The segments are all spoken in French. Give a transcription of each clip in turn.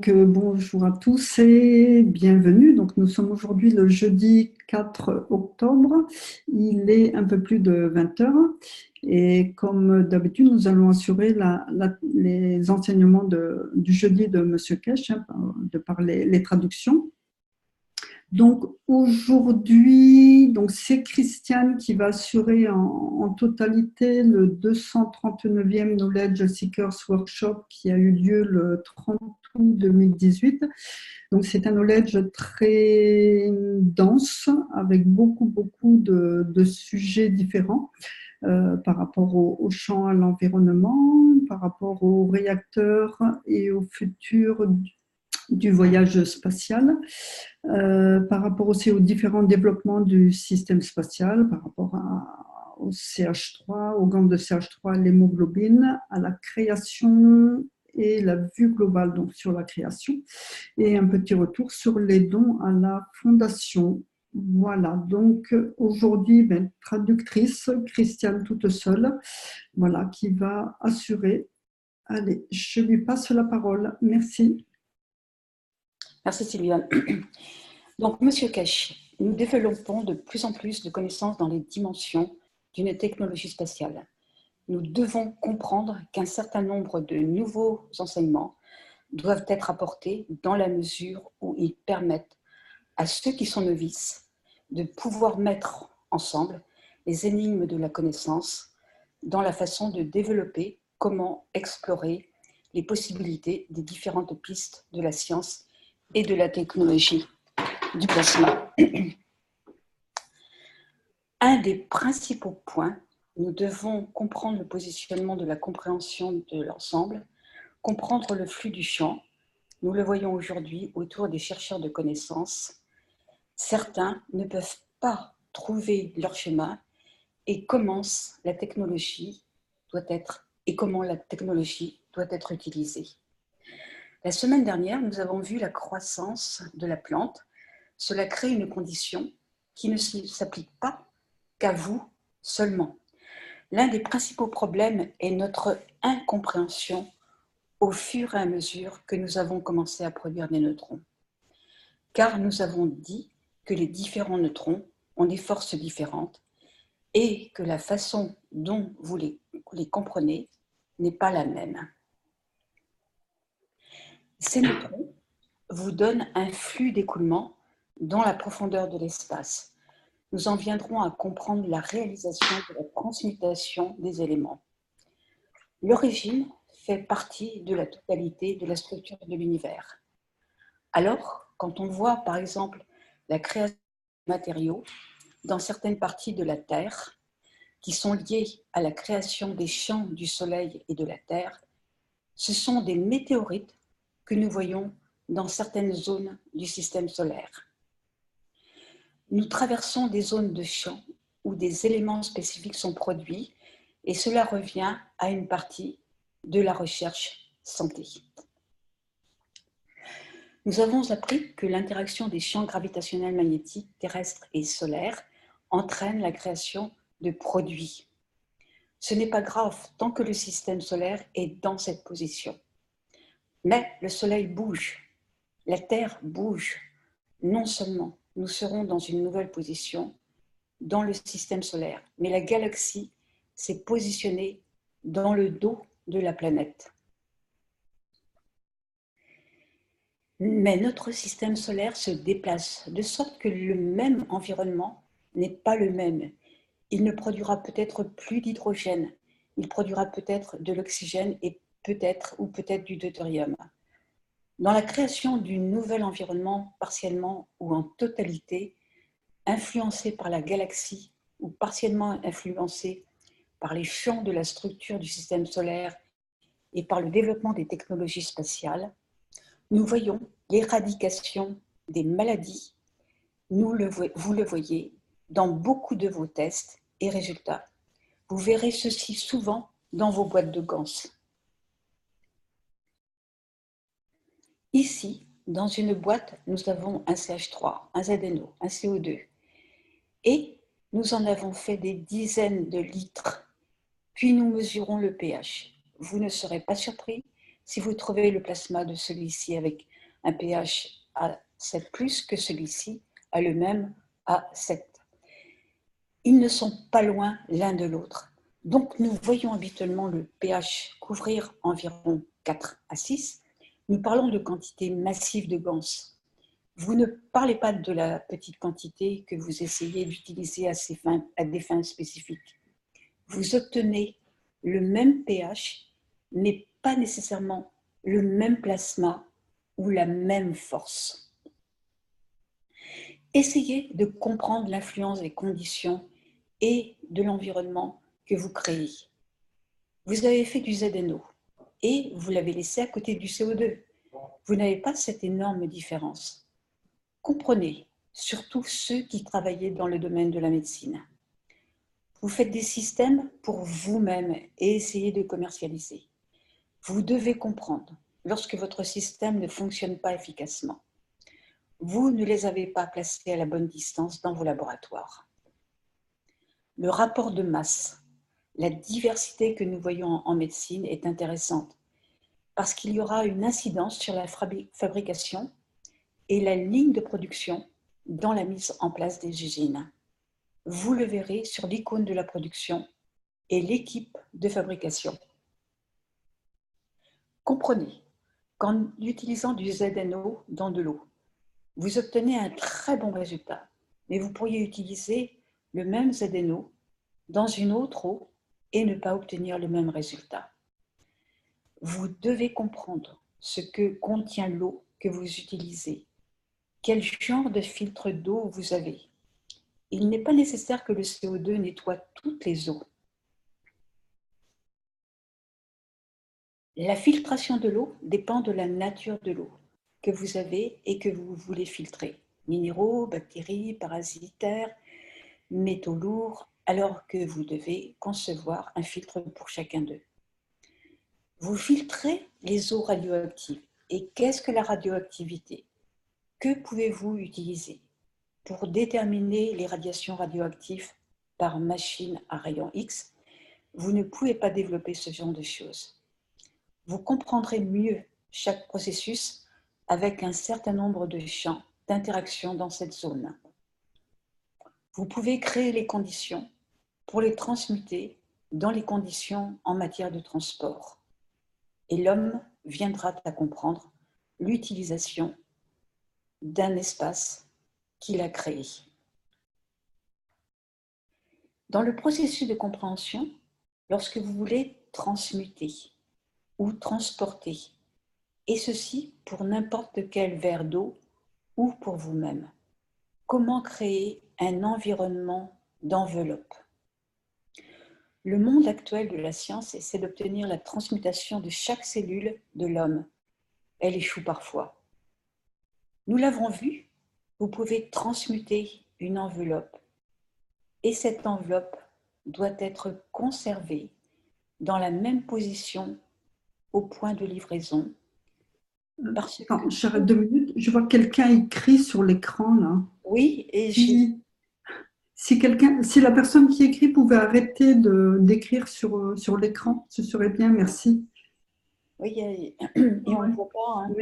Bonjour à tous et bienvenue. Donc, nous sommes aujourd'hui le jeudi 4 octobre. Il est un peu plus de 20 heures. Et comme d'habitude, nous allons assurer les enseignements du jeudi de Monsieur Kesh, de par les traductions. Donc aujourd'hui, c'est Christiane qui va assurer en totalité le 239e Knowledge Seekers Workshop qui a eu lieu le 30 août 2018. Donc c'est un knowledge très dense avec beaucoup de sujets différents par rapport au champ, à l'environnement, par rapport aux réacteurs et au futur du voyage spatial, par rapport aussi aux différents développements du système spatial, par rapport au CH3, aux gangs de CH3, l'hémoglobine, à la création et la vue globale donc sur la création, et un petit retour sur les dons à la fondation. Voilà, donc aujourd'hui, traductrice, Christiane toute seule, voilà, qui va assurer. Allez, je lui passe la parole. Merci. Merci Sylviane. Donc, Monsieur Kesh, nous développons de plus en plus de connaissances dans les dimensions d'une technologie spatiale. Nous devons comprendre qu'un certain nombre de nouveaux enseignements doivent être apportés dans la mesure où ils permettent à ceux qui sont novices de pouvoir mettre ensemble les énigmes de la connaissance dans la façon de développer comment explorer les possibilités des différentes pistes de la science et de la technologie du plasma. Un des principaux points, nous devons comprendre le positionnement de la compréhension de l'ensemble, comprendre le flux du champ. Nous le voyons aujourd'hui autour des chercheurs de connaissances. Certains ne peuvent pas trouver leur schéma et comment la technologie doit être utilisée. La semaine dernière, nous avons vu la croissance de la plante. Cela crée une condition qui ne s'applique pas qu'à vous seulement. L'un des principaux problèmes est notre incompréhension au fur et à mesure que nous avons commencé à produire des neutrons. Car nous avons dit que les différents neutrons ont des forces différentes et que la façon dont vous les comprenez n'est pas la même. Ces neutrons vous donnent un flux d'écoulement dans la profondeur de l'espace. Nous en viendrons à comprendre la réalisation de la transmutation des éléments. L'origine fait partie de la totalité de la structure de l'univers. Alors, quand on voit par exemple la création de matériaux dans certaines parties de la Terre qui sont liées à la création des champs du Soleil et de la Terre, ce sont des météorites que nous voyons dans certaines zones du système solaire. Nous traversons des zones de champs où des éléments spécifiques sont produits et cela revient à une partie de la recherche santé. Nous avons appris que l'interaction des champs gravitationnels magnétiques terrestres et solaires entraîne la création de produits. Ce n'est pas grave tant que le système solaire est dans cette position. Mais le Soleil bouge, la Terre bouge. Non seulement nous serons dans une nouvelle position dans le système solaire, mais la galaxie s'est positionnée dans le dos de la planète. Mais notre système solaire se déplace de sorte que le même environnement n'est pas le même. Il ne produira peut-être plus d'hydrogène, il produira peut-être de l'oxygène et peut-être du deutérium. Dans la création du nouvel environnement, partiellement ou en totalité, influencé par la galaxie ou partiellement influencé par les champs de la structure du système solaire et par le développement des technologies spatiales, nous voyons l'éradication des maladies. Vous le voyez dans beaucoup de vos tests et résultats. Vous verrez ceci souvent dans vos boîtes de gants. Ici, dans une boîte, nous avons un CH3, un ZNO, un CO2. Et nous en avons fait des dizaines de litres. Puis nous mesurons le pH. Vous ne serez pas surpris si vous trouvez le plasma de celui-ci avec un pH à 7+, que celui-ci a le même à 7. Ils ne sont pas loin l'un de l'autre. Donc, nous voyons habituellement le pH couvrir environ 4 à 6. Nous parlons de quantité massive de GANS. Vous ne parlez pas de la petite quantité que vous essayez d'utiliser à des fins spécifiques. Vous obtenez le même pH, mais pas nécessairement le même plasma ou la même force. Essayez de comprendre l'influence des conditions et de l'environnement que vous créez. Vous avez fait du ZNO et vous l'avez laissé à côté du CO2. Vous n'avez pas cette énorme différence. Comprenez, surtout ceux qui travaillaient dans le domaine de la médecine. Vous faites des systèmes pour vous-même et essayez de commercialiser. Vous devez comprendre lorsque votre système ne fonctionne pas efficacement. Vous ne les avez pas placés à la bonne distance dans vos laboratoires. Le rapport de masse, la diversité que nous voyons en médecine est intéressante parce qu'il y aura une incidence sur la fabrication et la ligne de production dans la mise en place des usines. Vous le verrez sur l'icône de la production et l'équipe de fabrication. Comprenez qu'en utilisant du ZNO dans de l'eau, vous obtenez un très bon résultat, mais vous pourriez utiliser le même ZNO dans une autre eau et ne pas obtenir le même résultat. Vous devez comprendre ce que contient l'eau que vous utilisez, quel genre de filtre d'eau vous avez. Il n'est pas nécessaire que le CO2 nettoie toutes les eaux. La filtration de l'eau dépend de la nature de l'eau que vous avez et que vous voulez filtrer. Minéraux, bactéries, parasitaires, métaux lourds, alors que vous devez concevoir un filtre pour chacun d'eux. Vous filtrez les eaux radioactives. Et qu'est-ce que la radioactivité? Que pouvez-vous utiliser pour déterminer les radiations radioactives par machine à rayons X? Vous ne pouvez pas développer ce genre de choses. Vous comprendrez mieux chaque processus avec un certain nombre de champs d'interaction dans cette zone. Vous pouvez créer les conditions pour les transmuter dans les conditions en matière de transport. Et l'homme viendra à comprendre l'utilisation d'un espace qu'il a créé. Dans le processus de compréhension, lorsque vous voulez transmuter ou transporter, et ceci pour n'importe quel verre d'eau ou pour vous-même, comment créer un environnement d'enveloppe? Le monde actuel de la science essaie d'obtenir la transmutation de chaque cellule de l'homme. Elle échoue parfois. Nous l'avons vu, vous pouvez transmuter une enveloppe et cette enveloppe doit être conservée dans la même position au point de livraison. Attends, j'arrête 2 minutes. Je vois quelqu'un écrit sur l'écran là. Oui, et Si la personne qui écrit pouvait arrêter d'écrire sur l'écran, ce serait bien, merci. Oui, et on ne voit pas. Hein.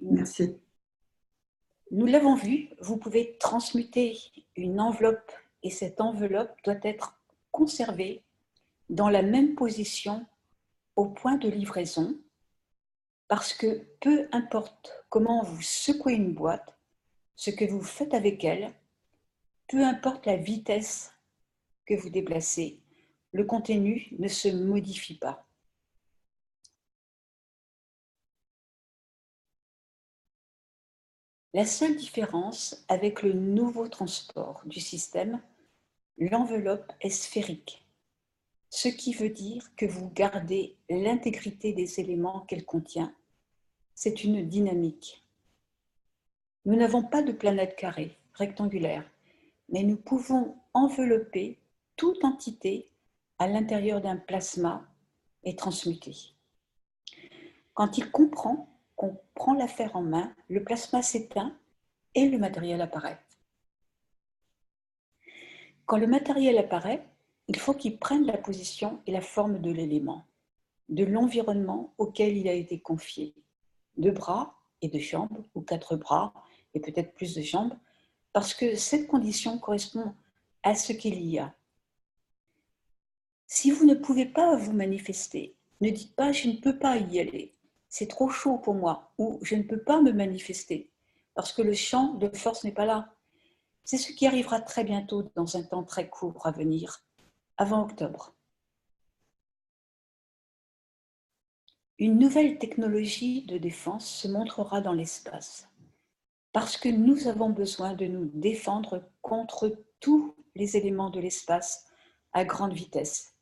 Merci. Nous l'avons vu, vous pouvez transmuter une enveloppe et cette enveloppe doit être conservée dans la même position au point de livraison parce que peu importe comment vous secouez une boîte, ce que vous faites avec elle, peu importe la vitesse que vous déplacez, le contenu ne se modifie pas. La seule différence avec le nouveau transport du système, l'enveloppe est sphérique, ce qui veut dire que vous gardez l'intégrité des éléments qu'elle contient. C'est une dynamique. Nous n'avons pas de planète carrée, rectangulaire, mais nous pouvons envelopper toute entité à l'intérieur d'un plasma et transmuter. Quand il comprend qu'on prend l'affaire en main, le plasma s'éteint et le matériel apparaît. Quand le matériel apparaît, il faut qu'il prenne la position et la forme de l'élément, de l'environnement auquel il a été confié, de bras et de jambes, ou 4 bras et peut-être plus de jambes, parce que cette condition correspond à ce qu'il y a. Si vous ne pouvez pas vous manifester, ne dites pas « je ne peux pas y aller, c'est trop chaud pour moi » ou « je ne peux pas me manifester » parce que le champ de force n'est pas là. C'est ce qui arrivera très bientôt dans un temps très court à venir, avant octobre. Une nouvelle technologie de défense se montrera dans l'espace, parce que nous avons besoin de nous défendre contre tous les éléments de l'espace à grande vitesse.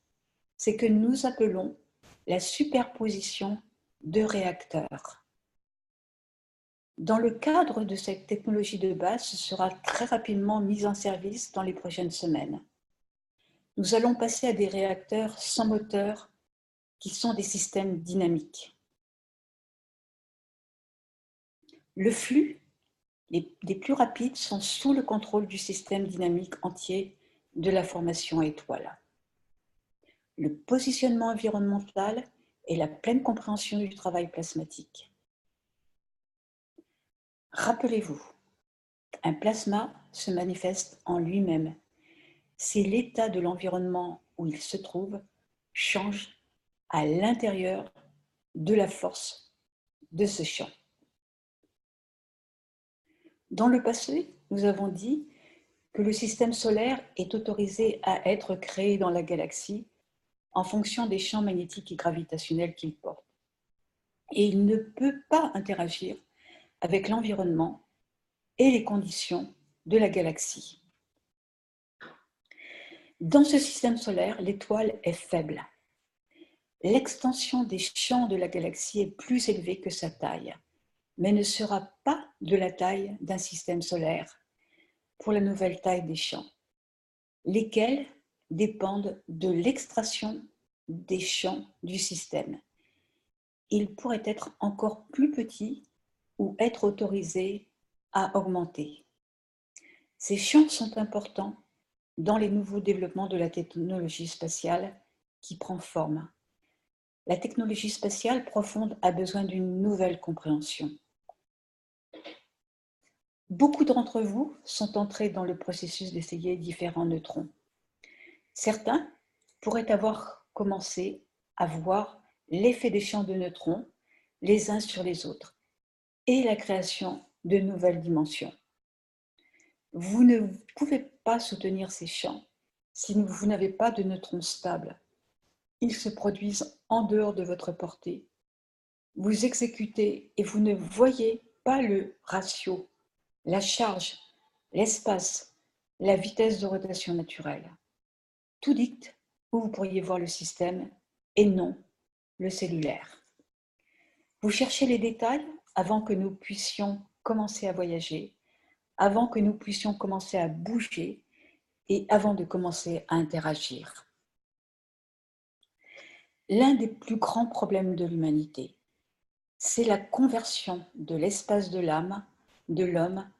C'est que nous appelons la superposition de réacteurs. Dans le cadre de cette technologie de base, ce sera très rapidement mis en service dans les prochaines semaines. Nous allons passer à des réacteurs sans moteur qui sont des systèmes dynamiques. Le flux, les plus rapides, sont sous le contrôle du système dynamique entier de la formation étoile. Le positionnement environnemental et la pleine compréhension du travail plasmatique. Rappelez-vous, un plasma se manifeste en lui-même si l'état de l'environnement où il se trouve change à l'intérieur de la force de ce champ. Dans le passé, nous avons dit que le système solaire est autorisé à être créé dans la galaxie en fonction des champs magnétiques et gravitationnels qu'il porte. Et il ne peut pas interagir avec l'environnement et les conditions de la galaxie. Dans ce système solaire, l'étoile est faible. L'extension des champs de la galaxie est plus élevée que sa taille, mais ne sera pas de la taille d'un système solaire pour la nouvelle taille des champs, lesquels dépendent de l'extraction des champs du système. Il pourrait être encore plus petit ou être autorisé à augmenter. Ces champs sont importants dans les nouveaux développements de la technologie spatiale qui prend forme. La technologie spatiale profonde a besoin d'une nouvelle compréhension. Beaucoup d'entre vous sont entrés dans le processus d'essayer différents neutrons. Certains pourraient avoir commencé à voir l'effet des champs de neutrons les uns sur les autres et la création de nouvelles dimensions. Vous ne pouvez pas soutenir ces champs si vous n'avez pas de neutrons stables. Ils se produisent en dehors de votre portée. Vous exécutez et vous ne voyez pas le ratio, la charge, l'espace, la vitesse de rotation naturelle. Tout dicte où vous pourriez voir le système et non le cellulaire. Vous cherchez les détails avant que nous puissions commencer à voyager, avant que nous puissions commencer à bouger et avant de commencer à interagir. L'un des plus grands problèmes de l'humanité, c'est la conversion de l'espace de l'âme, de l'homme,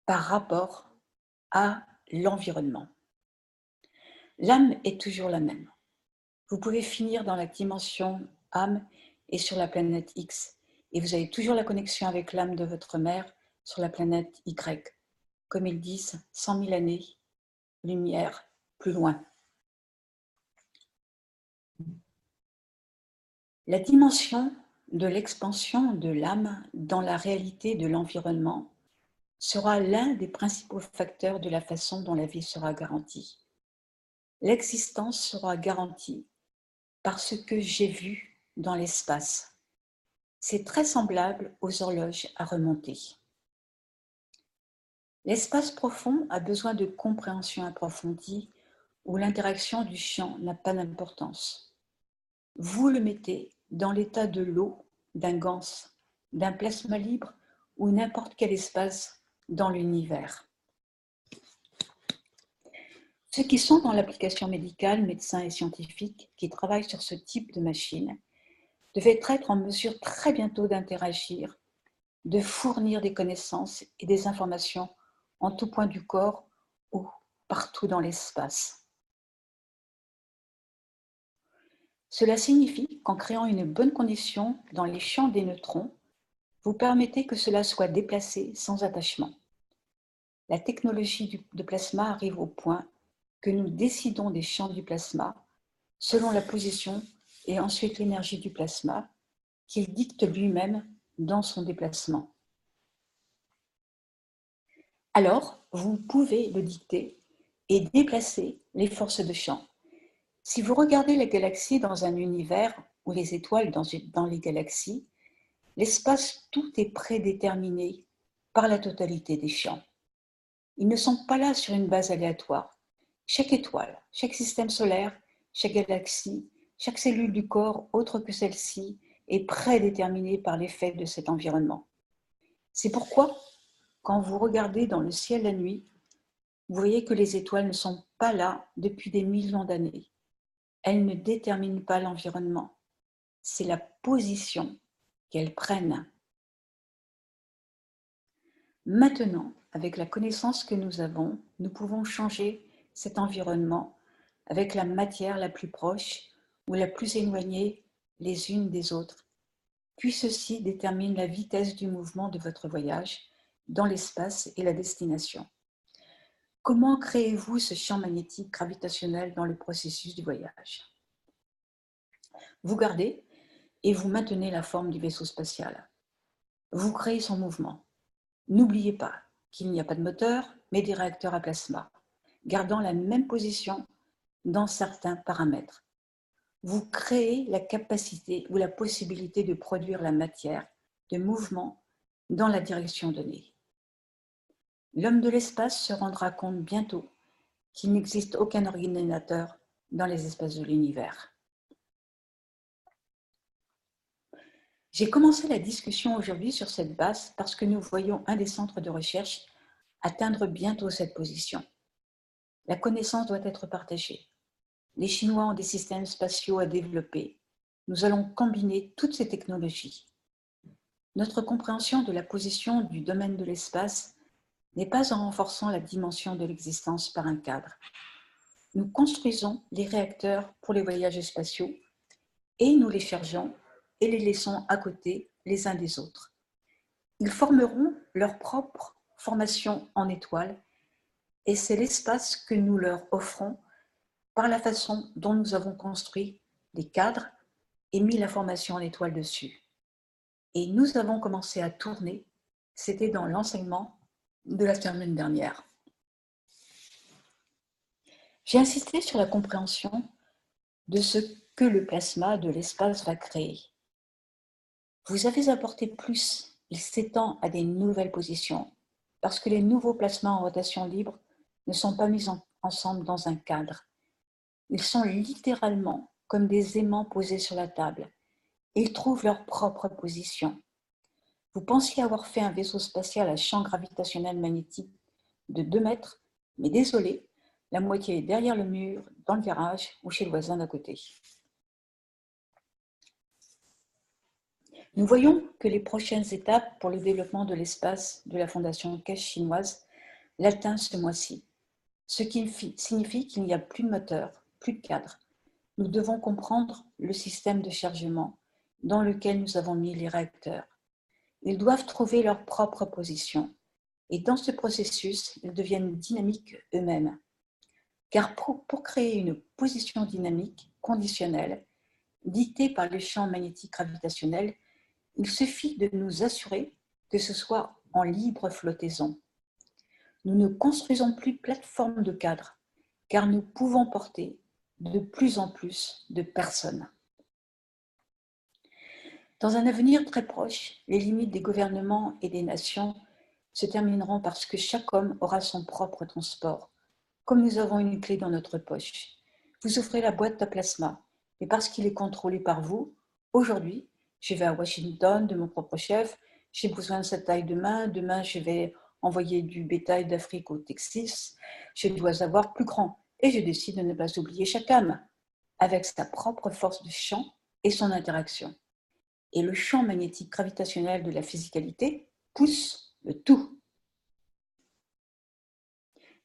par rapport à l'environnement. L'âme est toujours la même. Vous pouvez finir dans la dimension âme et sur la planète X, et vous avez toujours la connexion avec l'âme de votre mère sur la planète Y, comme ils disent, 100 000 années, lumière, plus loin. La dimension de l'expansion de l'âme dans la réalité de l'environnement sera l'un des principaux facteurs de la façon dont la vie sera garantie. L'existence sera garantie par ce que j'ai vu dans l'espace. C'est très semblable aux horloges à remonter. L'espace profond a besoin de compréhension approfondie où l'interaction du champ n'a pas d'importance. Vous le mettez dans l'état de l'eau, d'un ganse, d'un plasma libre ou n'importe quel espace dans l'univers. Ceux qui sont dans l'application médicale, médecins et scientifiques qui travaillent sur ce type de machine devaient être en mesure très bientôt d'interagir, de fournir des connaissances et des informations en tout point du corps ou partout dans l'espace. Cela signifie qu'en créant une bonne condition dans les champs des neutrons, vous permettez que cela soit déplacé sans attachement. La technologie de plasma arrive au point que nous décidons des champs du plasma selon la position et ensuite l'énergie du plasma qu'il dicte lui-même dans son déplacement. Alors, vous pouvez le dicter et déplacer les forces de champ. Si vous regardez la galaxie dans un univers ou les étoiles dans les galaxies, l'espace, tout est prédéterminé par la totalité des champs. Ils ne sont pas là sur une base aléatoire. Chaque étoile, chaque système solaire, chaque galaxie, chaque cellule du corps autre que celle-ci est prédéterminée par l'effet de cet environnement. C'est pourquoi, quand vous regardez dans le ciel la nuit, vous voyez que les étoiles ne sont pas là depuis des millions d'années. Elles ne déterminent pas l'environnement. C'est la position qu'elles prennent. Maintenant, avec la connaissance que nous avons, nous pouvons changer cet environnement avec la matière la plus proche ou la plus éloignée les unes des autres. Puis ceci détermine la vitesse du mouvement de votre voyage dans l'espace et la destination. Comment créez-vous ce champ magnétique gravitationnel dans le processus du voyage? Vous gardez et vous maintenez la forme du vaisseau spatial. Vous créez son mouvement. N'oubliez pas qu'il n'y a pas de moteur, mais des réacteurs à plasma, gardant la même position dans certains paramètres. Vous créez la capacité ou la possibilité de produire la matière de mouvement dans la direction donnée. L'homme de l'espace se rendra compte bientôt qu'il n'existe aucun ordinateur dans les espaces de l'univers. J'ai commencé la discussion aujourd'hui sur cette base parce que nous voyons un des centres de recherche atteindre bientôt cette position. La connaissance doit être partagée. Les Chinois ont des systèmes spatiaux à développer. Nous allons combiner toutes ces technologies. Notre compréhension de la position du domaine de l'espace n'est pas en renforçant la dimension de l'existence par un cadre. Nous construisons les réacteurs pour les voyages spatiaux et nous les chargeons et les laissons à côté les uns des autres. Ils formeront leur propre formation en étoiles et c'est l'espace que nous leur offrons par la façon dont nous avons construit des cadres et mis la formation en étoile dessus. Et nous avons commencé à tourner, c'était dans l'enseignement de la semaine dernière. J'ai insisté sur la compréhension de ce que le plasma de l'espace va créer. Vous avez apporté plus, il s'étend à des nouvelles positions, parce que les nouveaux plasmas en rotation libre ne sont pas mis ensemble dans un cadre. Ils sont littéralement comme des aimants posés sur la table. Ils trouvent leur propre position. Vous pensiez avoir fait un vaisseau spatial à champ gravitationnel magnétique de 2 mètres, mais désolé, la moitié est derrière le mur, dans le garage ou chez le voisin d'à côté. Nous voyons que les prochaines étapes pour le développement de l'espace de la Fondation Keshe chinoise l'atteignent ce mois-ci, ce qui signifie qu'il n'y a plus de moteur, plus de cadre. Nous devons comprendre le système de chargement dans lequel nous avons mis les réacteurs. Ils doivent trouver leur propre position et dans ce processus, ils deviennent dynamiques eux-mêmes. Car pour créer une position dynamique conditionnelle, dictée par le champ magnétique gravitationnel, il suffit de nous assurer que ce soit en libre flottaison. Nous ne construisons plus de plateforme de cadre, car nous pouvons porter de plus en plus de personnes. Dans un avenir très proche, les limites des gouvernements et des nations se termineront parce que chaque homme aura son propre transport. Comme nous avons une clé dans notre poche, vous ouvrez la boîte à plasma, et parce qu'il est contrôlé par vous, aujourd'hui, je vais à Washington de mon propre chef, j'ai besoin de cette taille de main, demain je vais envoyer du bétail d'Afrique au Texas, je dois avoir plus grand, et je décide de ne pas oublier chaque âme, avec sa propre force de champ et son interaction. Et le champ magnétique gravitationnel de la physicalité pousse le tout.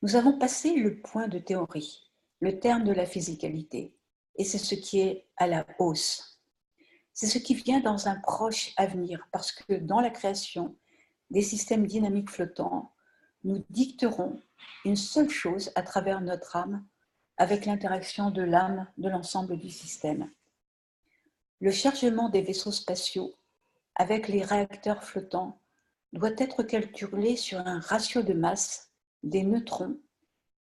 Nous avons passé le point de théorie, le terme de la physicalité, et c'est ce qui est à la hausse. C'est ce qui vient dans un proche avenir, parce que dans la création des systèmes dynamiques flottants, nous dicterons une seule chose à travers notre âme, avec l'interaction de l'âme de l'ensemble du système. Le chargement des vaisseaux spatiaux avec les réacteurs flottants doit être calculé sur un ratio de masse des neutrons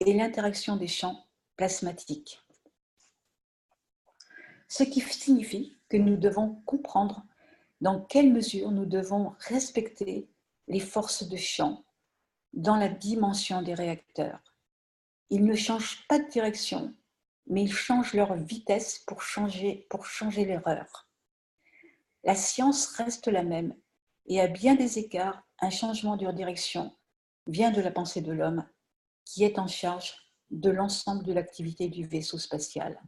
et l'interaction des champs plasmatiques. Ce qui signifie que nous devons comprendre dans quelle mesure nous devons respecter les forces de champ dans la dimension des réacteurs. Ils ne changent pas de direction, mais ils changent leur vitesse pour changer l'erreur. La science reste la même, et à bien des égards, un changement de direction vient de la pensée de l'homme, qui est en charge de l'ensemble de l'activité du vaisseau spatial.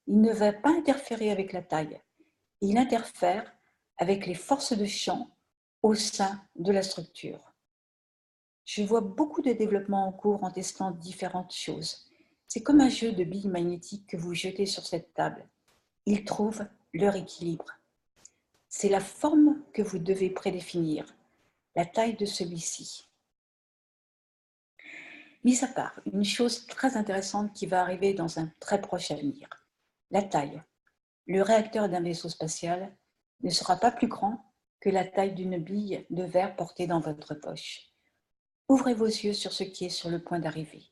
Il ne va pas interférer avec la taille, il interfère avec les forces de champ au sein de la structure. Je vois beaucoup de développement en cours en testant différentes choses. C'est comme un jeu de billes magnétiques que vous jetez sur cette table. Ils trouvent leur équilibre. C'est la forme que vous devez prédéfinir, la taille de celui-ci. Mis à part, une chose très intéressante qui va arriver dans un très proche avenir, la taille. Le réacteur d'un vaisseau spatial ne sera pas plus grand que la taille d'une bille de verre portée dans votre poche. Ouvrez vos yeux sur ce qui est sur le point d'arriver.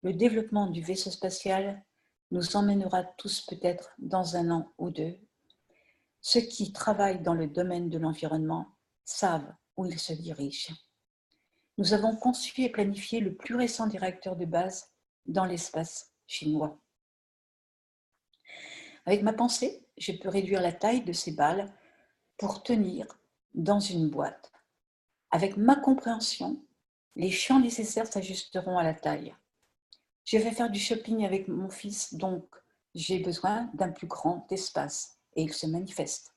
Le développement du vaisseau spatial nous emmènera tous peut-être dans 1 an ou 2. Ceux qui travaillent dans le domaine de l'environnement savent où ils se dirigent. Nous avons conçu et planifié le plus récent des réacteurs de base dans l'espace chinois. Avec ma pensée, je peux réduire la taille de ces balles pour tenir dans une boîte. Avec ma compréhension, les champs nécessaires s'ajusteront à la taille. Je vais faire du shopping avec mon fils, donc j'ai besoin d'un plus grand espace et il se manifeste.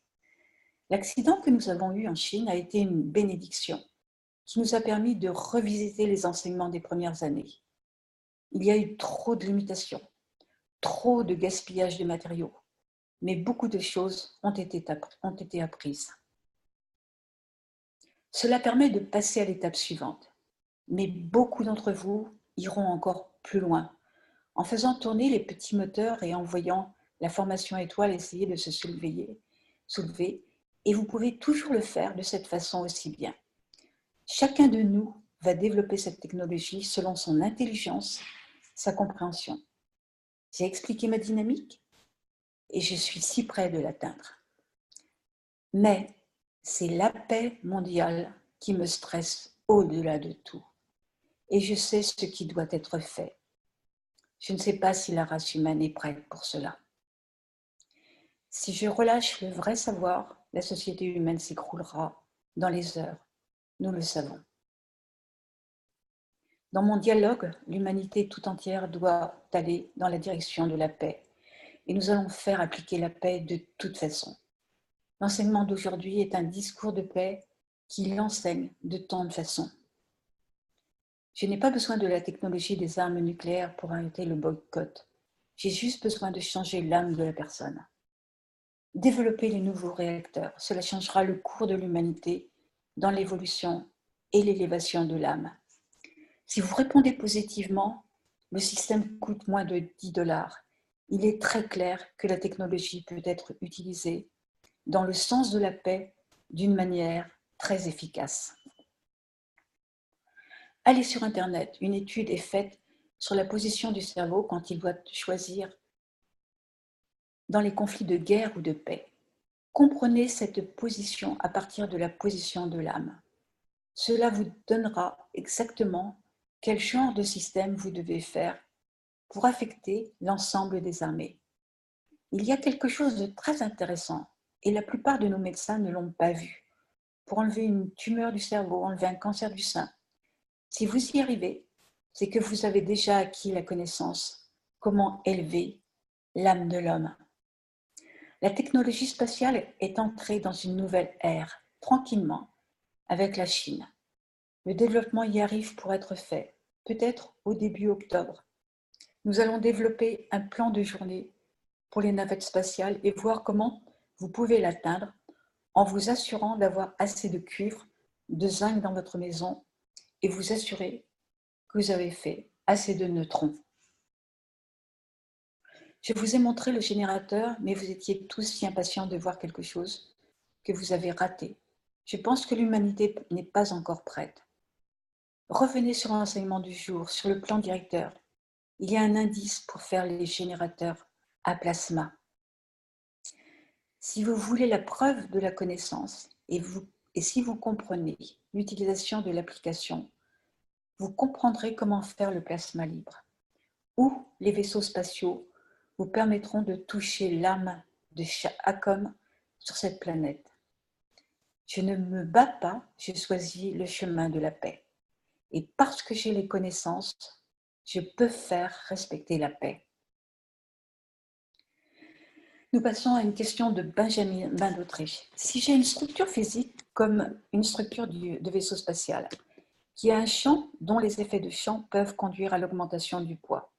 L'accident que nous avons eu en Chine a été une bénédiction qui nous a permis de revisiter les enseignements des premières années. Il y a eu trop de limitations, trop de gaspillage de matériaux, mais beaucoup de choses ont été apprises. Cela permet de passer à l'étape suivante, mais beaucoup d'entre vous iront encore plus loin, en faisant tourner les petits moteurs et en voyant la formation étoile essayer de se soulever, et vous pouvez toujours le faire de cette façon aussi bien. Chacun de nous va développer cette technologie selon son intelligence, sa compréhension. J'ai expliqué ma dynamique et je suis si près de l'atteindre. Mais c'est la paix mondiale qui me stresse au-delà de tout. Et je sais ce qui doit être fait. Je ne sais pas si la race humaine est prête pour cela. Si je relâche le vrai savoir, la société humaine s'écroulera dans les heures. Nous le savons. Dans mon dialogue, l'humanité tout entière doit aller dans la direction de la paix. Et nous allons faire appliquer la paix de toute façon. L'enseignement d'aujourd'hui est un discours de paix qui l'enseigne de tant de façons. Je n'ai pas besoin de la technologie des armes nucléaires pour arrêter le boycott. J'ai juste besoin de changer l'âme de la personne. Développer les nouveaux réacteurs, cela changera le cours de l'humanité dans l'évolution et l'élévation de l'âme. Si vous répondez positivement, le système coûte moins de $10. Il est très clair que la technologie peut être utilisée dans le sens de la paix d'une manière très efficace. Allez sur Internet, une étude est faite sur la position du cerveau quand il doit choisir dans les conflits de guerre ou de paix. Comprenez cette position à partir de la position de l'âme. Cela vous donnera exactement quel genre de système vous devez faire pour affecter l'ensemble des armées. Il y a quelque chose de très intéressant et la plupart de nos médecins ne l'ont pas vu. Pour enlever une tumeur du cerveau, enlever un cancer du sein, si vous y arrivez, c'est que vous avez déjà acquis la connaissance comment élever l'âme de l'homme. La technologie spatiale est entrée dans une nouvelle ère, tranquillement, avec la Chine. Le développement y arrive pour être fait, peut-être au début octobre. Nous allons développer un plan de journée pour les navettes spatiales et voir comment Vous pouvez l'atteindre en vous assurant d'avoir assez de cuivre, de zinc dans votre maison et vous assurer que vous avez fait assez de neutrons. Je vous ai montré le générateur, mais vous étiez tous si impatients de voir quelque chose que vous avez raté. Je pense que l'humanité n'est pas encore prête. Revenez sur l'enseignement du jour, sur le plan directeur. Il y a un indice pour faire les générateurs à plasma. Si vous voulez la preuve de la connaissance et si vous comprenez l'utilisation de l'application, vous comprendrez comment faire le plasma libre, ou les vaisseaux spatiaux vous permettront de toucher l'âme de chaque atome sur cette planète. Je ne me bats pas, j'ai choisi le chemin de la paix. Et parce que j'ai les connaissances, je peux faire respecter la paix. Nous passons à une question de Benjamin d'Autriche. Si j'ai une structure physique comme une structure de vaisseau spatial, qui a un champ dont les effets de champ peuvent conduire à l'augmentation du poids,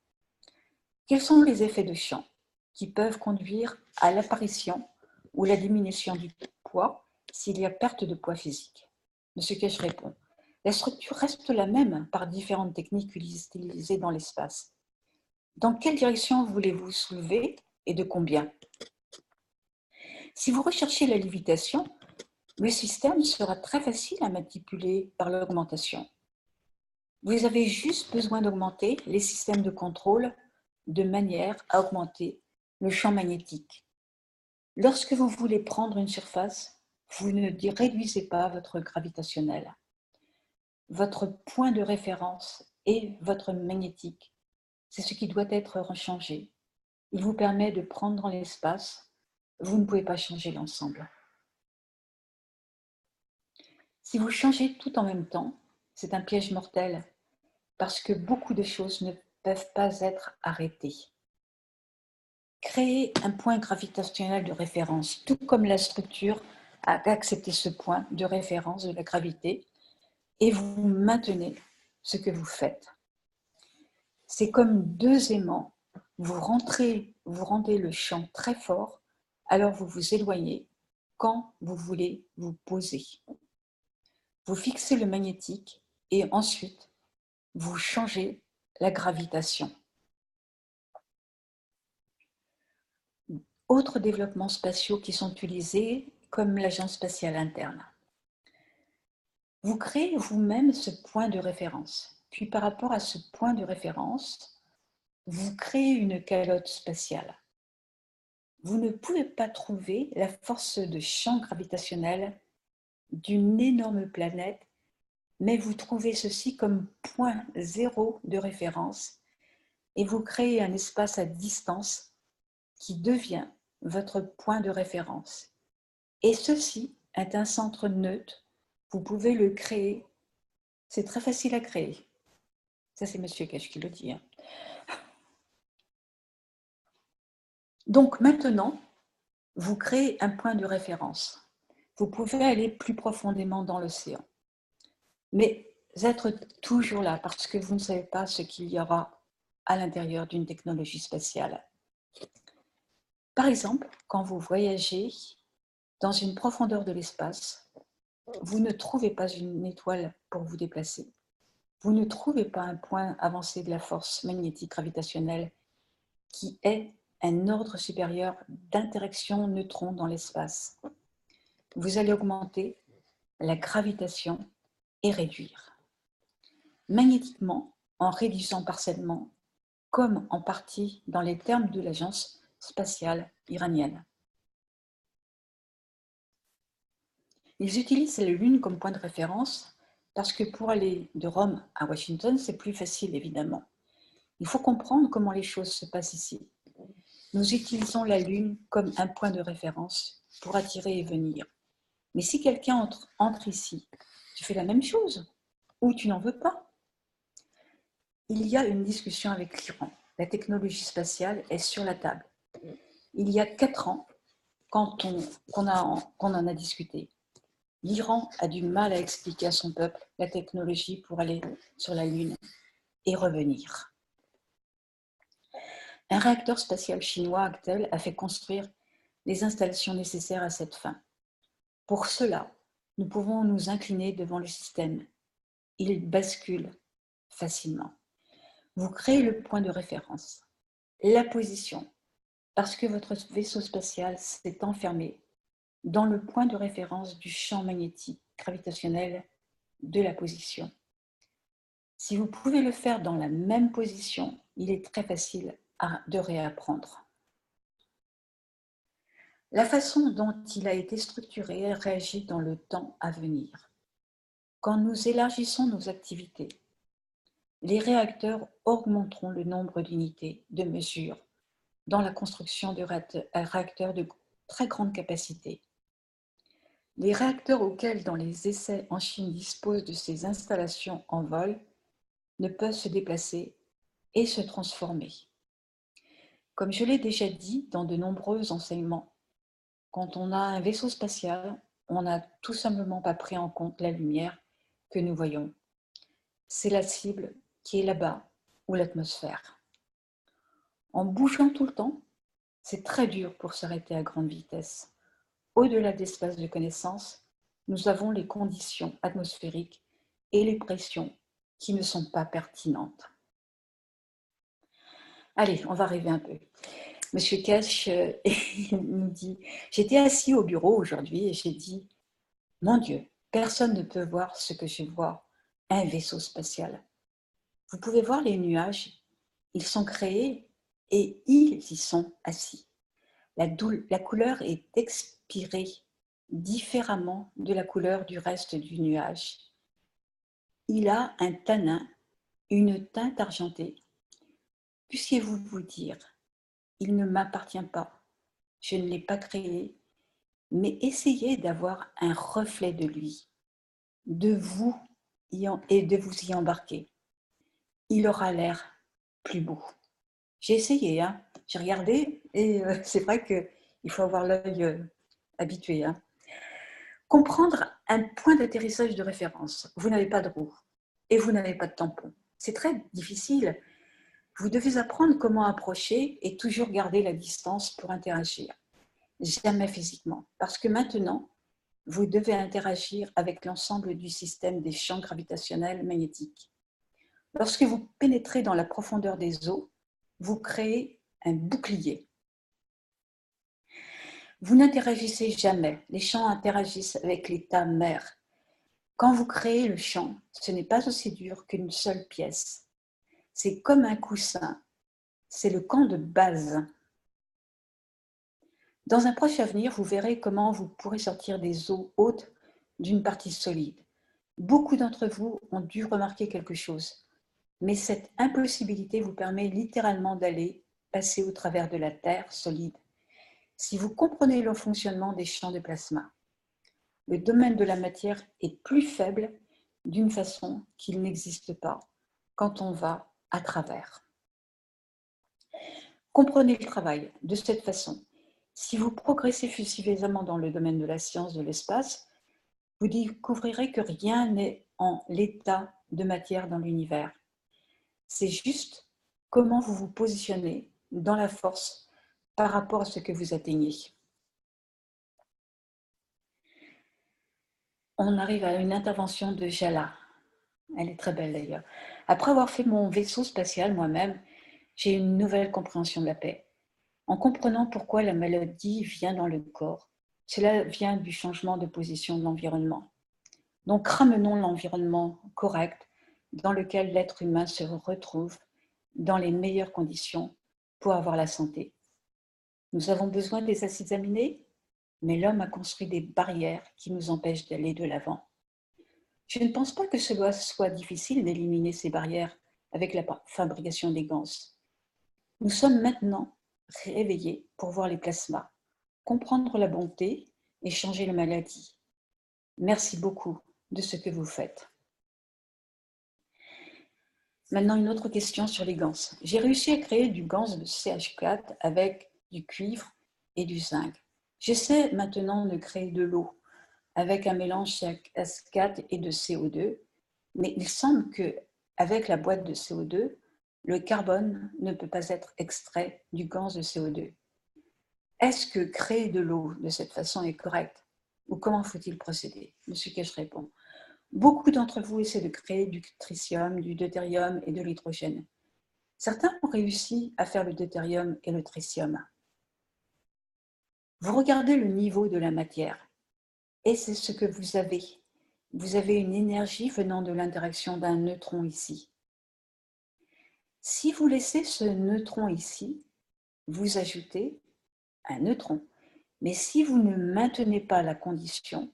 quels sont les effets de champ qui peuvent conduire à l'apparition ou la diminution du poids s'il y a perte de poids physique? Monsieur Kesh répond, la structure reste la même par différentes techniques utilisées dans l'espace. Dans quelle direction voulez-vous soulever et de combien? Si vous recherchez la lévitation, le système sera très facile à manipuler par l'augmentation. Vous avez juste besoin d'augmenter les systèmes de contrôle de manière à augmenter le champ magnétique. Lorsque vous voulez prendre une surface, vous ne réduisez pas votre gravitationnel. Votre point de référence et votre magnétique, c'est ce qui doit être rechangé. Il vous permet de prendre l'espace. Vous ne pouvez pas changer l'ensemble. Si vous changez tout en même temps, c'est un piège mortel parce que beaucoup de choses ne peuvent pas être arrêtées. Créez un point gravitationnel de référence, tout comme la structure a accepté ce point de référence de la gravité, et vous maintenez ce que vous faites. C'est comme deux aimants, vous rendez le champ très fort, alors vous vous éloignez quand vous voulez vous poser. Vous fixez le magnétique et ensuite vous changez la gravitation. Autres développements spatiaux qui sont utilisés comme l'agence spatiale interne. Vous créez vous-même ce point de référence. Puis par rapport à ce point de référence, vous créez une calotte spatiale. Vous ne pouvez pas trouver la force de champ gravitationnel d'une énorme planète, mais vous trouvez ceci comme point zéro de référence et vous créez un espace à distance qui devient votre point de référence. Et ceci est un centre neutre. Vous pouvez le créer. C'est très facile à créer. Ça, c'est Monsieur Kesh qui le dit. Donc maintenant, vous créez un point de référence. Vous pouvez aller plus profondément dans l'océan. Mais être toujours là parce que vous ne savez pas ce qu'il y aura à l'intérieur d'une technologie spatiale. Par exemple, quand vous voyagez dans une profondeur de l'espace, vous ne trouvez pas une étoile pour vous déplacer. Vous ne trouvez pas un point avancé de la force magnétique gravitationnelle qui est un ordre supérieur d'interaction neutrons dans l'espace. Vous allez augmenter la gravitation et réduire. Magnétiquement, en réduisant partiellement, comme en partie dans les termes de l'agence spatiale iranienne. Ils utilisent la Lune comme point de référence parce que pour aller de Rome à Washington, c'est plus facile évidemment. Il faut comprendre comment les choses se passent ici. Nous utilisons la Lune comme un point de référence pour attirer et venir. Mais si quelqu'un entre ici, tu fais la même chose ou tu n'en veux pas. Il y a une discussion avec l'Iran. La technologie spatiale est sur la table. Il y a 4 ans, qu'on en a discuté, l'Iran a du mal à expliquer à son peuple la technologie pour aller sur la Lune et revenir. Un réacteur spatial chinois, Actel, a fait construire les installations nécessaires à cette fin. Pour cela, nous pouvons nous incliner devant le système. Il bascule facilement. Vous créez le point de référence, la position, parce que votre vaisseau spatial s'est enfermé dans le point de référence du champ magnétique gravitationnel de la position. Si vous pouvez le faire dans la même position, il est très facile de réapprendre. La façon dont il a été structuré réagit dans le temps à venir. Quand nous élargissons nos activités, les réacteurs augmenteront le nombre d'unités de mesure dans la construction de réacteurs de très grande capacité. Les réacteurs auxquels, dans les essais en Chine, disposent de ces installations en vol ne peuvent se déplacer et se transformer. Comme je l'ai déjà dit dans de nombreux enseignements, quand on a un vaisseau spatial, on n'a tout simplement pas pris en compte la lumière que nous voyons. C'est la cible qui est là-bas, ou l'atmosphère. En bougeant tout le temps, c'est très dur pour s'arrêter à grande vitesse. Au-delà de l'espace de connaissance, nous avons les conditions atmosphériques et les pressions qui ne sont pas pertinentes. Allez, on va rêver un peu. Monsieur Cash nous dit « J'étais assis au bureau aujourd'hui et j'ai dit « Mon Dieu, personne ne peut voir ce que je vois, un vaisseau spatial. Vous pouvez voir les nuages, ils sont créés et ils y sont assis. La couleur est expirée différemment de la couleur du reste du nuage. Il a un tanin, une teinte argentée. Puissiez-vous vous dire, il ne m'appartient pas, je ne l'ai pas créé, mais essayez d'avoir un reflet de lui, de vous et de vous y embarquer. Il aura l'air plus beau. » J'ai essayé, hein. J'ai regardé et c'est vrai qu'il faut avoir l'œil habitué. Hein. Comprendre un point d'atterrissage de référence. Vous n'avez pas de roue et vous n'avez pas de tampon. C'est très difficile. Vous devez apprendre comment approcher et toujours garder la distance pour interagir. Jamais physiquement. Parce que maintenant, vous devez interagir avec l'ensemble du système des champs gravitationnels magnétiques. Lorsque vous pénétrez dans la profondeur des eaux, vous créez un bouclier. Vous n'interagissez jamais. Les champs interagissent avec l'état mère. Quand vous créez le champ, ce n'est pas aussi dur qu'une seule pièce. C'est comme un coussin. C'est le camp de base. Dans un proche avenir, vous verrez comment vous pourrez sortir des eaux hautes d'une partie solide. Beaucoup d'entre vous ont dû remarquer quelque chose, mais cette impossibilité vous permet littéralement d'aller passer au travers de la terre solide. Si vous comprenez le fonctionnement des champs de plasma, le domaine de la matière est plus faible d'une façon qu'il n'existe pas quand on va à travers. Comprenez le travail de cette façon. Si vous progressez suffisamment dans le domaine de la science de l'espace, vous découvrirez que rien n'est en l'état de matière dans l'univers. C'est juste comment vous vous positionnez dans la force par rapport à ce que vous atteignez. On arrive à une intervention de Jala. Elle est très belle d'ailleurs. Après avoir fait mon vaisseau spatial moi-même, j'ai une nouvelle compréhension de la paix. En comprenant pourquoi la maladie vient dans le corps, cela vient du changement de position de l'environnement. Donc ramenons l'environnement correct dans lequel l'être humain se retrouve dans les meilleures conditions pour avoir la santé. Nous avons besoin des acides aminés, mais l'homme a construit des barrières qui nous empêchent d'aller de l'avant. Je ne pense pas que cela soit difficile d'éliminer ces barrières avec la fabrication des gants. Nous sommes maintenant réveillés pour voir les plasmas, comprendre la bonté et changer la maladie. Merci beaucoup de ce que vous faites. Maintenant, une autre question sur les gants. J'ai réussi à créer du gants de CH4 avec du cuivre et du zinc. J'essaie maintenant de créer de l'eau avec un mélange CH4 et de CO2, mais il semble qu'avec la boîte de CO2, le carbone ne peut pas être extrait du gants de CO2. Est-ce que créer de l'eau de cette façon est correct? Ou comment faut-il procéder? Monsieur Kesh répond. Beaucoup d'entre vous essaient de créer du tritium, du deutérium et de l'hydrogène. Certains ont réussi à faire le deutérium et le tritium. Vous regardez le niveau de la matière et c'est ce que vous avez. Vous avez une énergie venant de l'interaction d'un neutron ici. Si vous laissez ce neutron ici, vous ajoutez un neutron. Mais si vous ne maintenez pas la condition,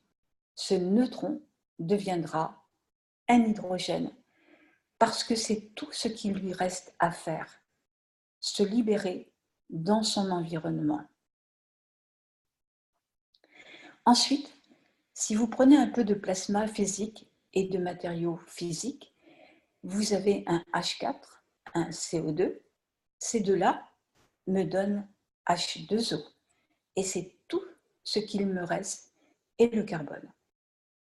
ce neutron deviendra un hydrogène parce que c'est tout ce qui lui reste à faire, se libérer dans son environnement. Ensuite, si vous prenez un peu de plasma physique et de matériaux physiques, vous avez un H4, un CO2. Ces deux-là me donnent H2O. Et c'est tout ce qu'il me reste est le carbone.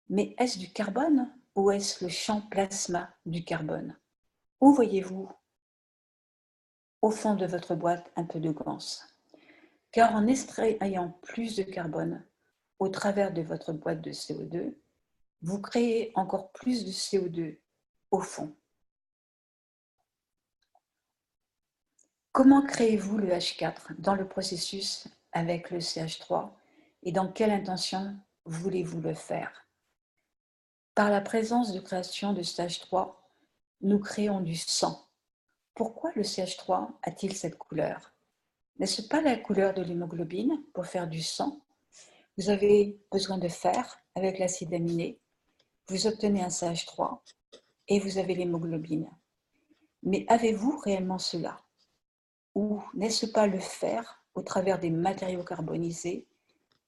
Mais est-ce du carbone ou est-ce le champ plasma du carbone? Où voyez-vous au fond de votre boîte un peu de ganse? Car en extrayant plus de carbone au travers de votre boîte de CO2, vous créez encore plus de CO2 au fond. Comment créez-vous le H4 dans le processus avec le CH3 et dans quelle intention voulez-vous le faire? Par la présence de création de CH3, nous créons du sang. Pourquoi le CH3 a-t-il cette couleur? N'est-ce pas la couleur de l'hémoglobine pour faire du sang? Vous avez besoin de fer avec l'acide aminé, vous obtenez un CH3 et vous avez l'hémoglobine. Mais avez-vous réellement cela? Ou n'est-ce pas le fer au travers des matériaux carbonisés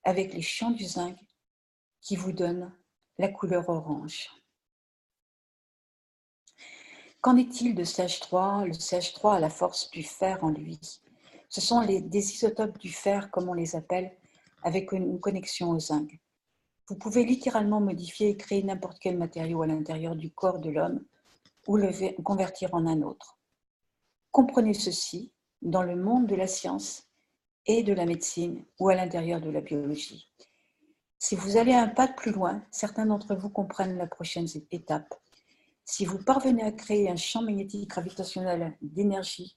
avec les champs du zinc qui vous donnent la couleur orange? Qu'en est-il de CH3? Le CH3 a la force du fer en lui. Ce sont des isotopes du fer, comme on les appelle, avec une connexion au zinc. Vous pouvez littéralement modifier et créer n'importe quel matériau à l'intérieur du corps de l'homme ou le convertir en un autre. Comprenez ceci dans le monde de la science et de la médecine ou à l'intérieur de la biologie. Si vous allez un pas plus loin, certains d'entre vous comprennent la prochaine étape. Si vous parvenez à créer un champ magnétique gravitationnel d'énergie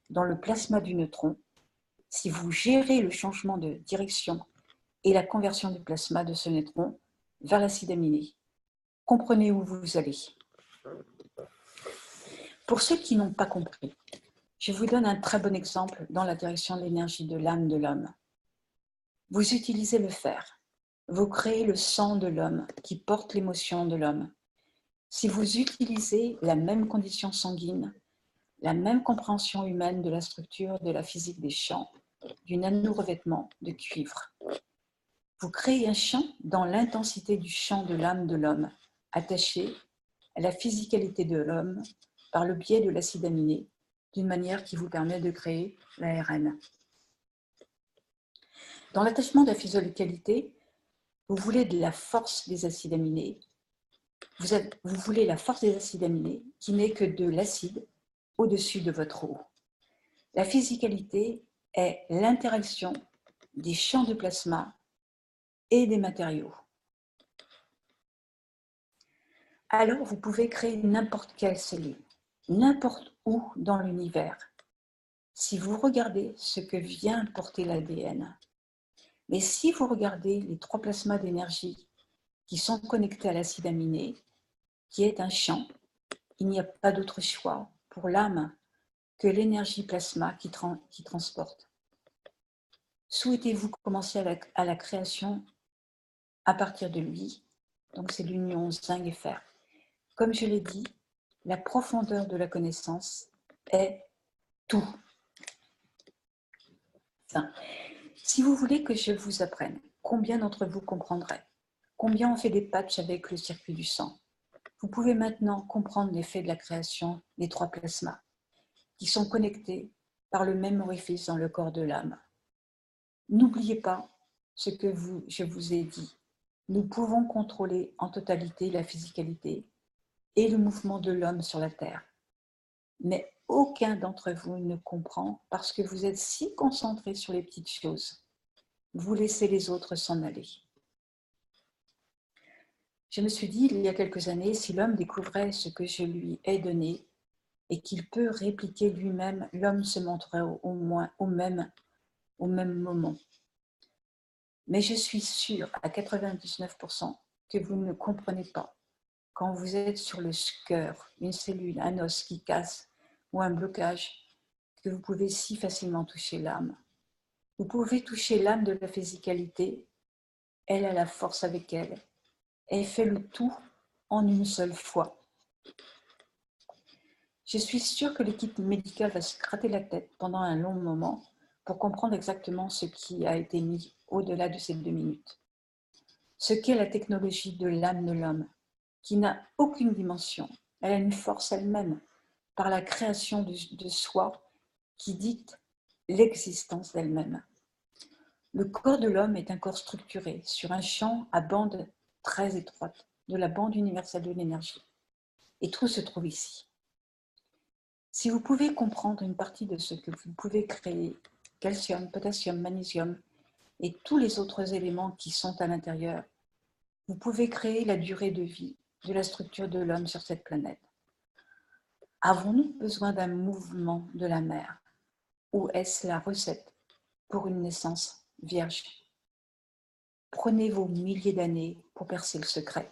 dans le plasma du neutron, si vous gérez le changement de direction et la conversion du plasma de ce neutron vers l'acide aminé, comprenez où vous allez. Pour ceux qui n'ont pas compris, je vous donne un très bon exemple dans la direction de l'énergie de l'âme de l'homme. Vous utilisez le fer, vous créez le sang de l'homme qui porte l'émotion de l'homme. Si vous utilisez la même condition sanguine, la même compréhension humaine de la structure de la physique des champs, du nano-revêtement de cuivre, vous créez un champ dans l'intensité du champ de l'âme de l'homme, attaché à la physicalité de l'homme par le biais de l'acide aminé, d'une manière qui vous permet de créer l'ARN. Dans l'attachement de la physicalité, vous voulez de la force des acides aminés. Vous voulez la force des acides aminés qui n'est que de l'acide au-dessus de votre eau. La physicalité est l'interaction des champs de plasma et des matériaux. Alors, vous pouvez créer n'importe quelle cellule, n'importe où dans l'univers, si vous regardez ce que vient porter l'ADN. Mais si vous regardez les 3 plasmas d'énergie qui sont connectés à l'acide aminé, qui est un champ, il n'y a pas d'autre choix pour l'âme que l'énergie plasma qui transporte. Souhaitez-vous commencer à la création à partir de lui? Donc c'est l'union zinc et fer. Comme je l'ai dit, la profondeur de la connaissance est tout. Enfin, si vous voulez que je vous apprenne, combien d'entre vous comprendrez? Combien on fait des patchs avec le circuit du sang? Vous pouvez maintenant comprendre l'effet de la création des 3 plasmas qui sont connectés par le même orifice dans le corps de l'âme. N'oubliez pas ce que je vous ai dit. Nous pouvons contrôler en totalité la physicalité et le mouvement de l'homme sur la Terre. Mais aucun d'entre vous ne comprend parce que vous êtes si concentrés sur les petites choses. vous laissez les autres s'en aller. Je me suis dit, il y a quelques années, si l'homme découvrait ce que je lui ai donné et qu'il peut répliquer lui-même, l'homme se montrerait au même moment. Mais je suis sûre à 99% que vous ne comprenez pas. Quand vous êtes sur le cœur, une cellule, un os qui casse ou un blocage, que vous pouvez si facilement toucher l'âme. Vous pouvez toucher l'âme de la physicalité, elle a la force avec elle. Elle fait le tout en une seule fois. Je suis sûre que l'équipe médicale va se gratter la tête pendant un long moment pour comprendre exactement ce qui a été mis au-delà de ces 2 minutes. Ce qu'est la technologie de l'âme de l'homme, qui n'a aucune dimension. Elle a une force elle-même par la création de soi qui dicte l'existence d'elle-même. Le corps de l'homme est un corps structuré sur un champ à bande très étroite de la bande universelle de l'énergie. Et tout se trouve ici. Si vous pouvez comprendre une partie de ce que vous pouvez créer, calcium, potassium, magnésium et tous les autres éléments qui sont à l'intérieur, vous pouvez créer la durée de vie de la structure de l'homme sur cette planète. Avons-nous besoin d'un mouvement de la mer? Ou est-ce la recette pour une naissance vierge? Prenez vos milliers d'années pour percer le secret.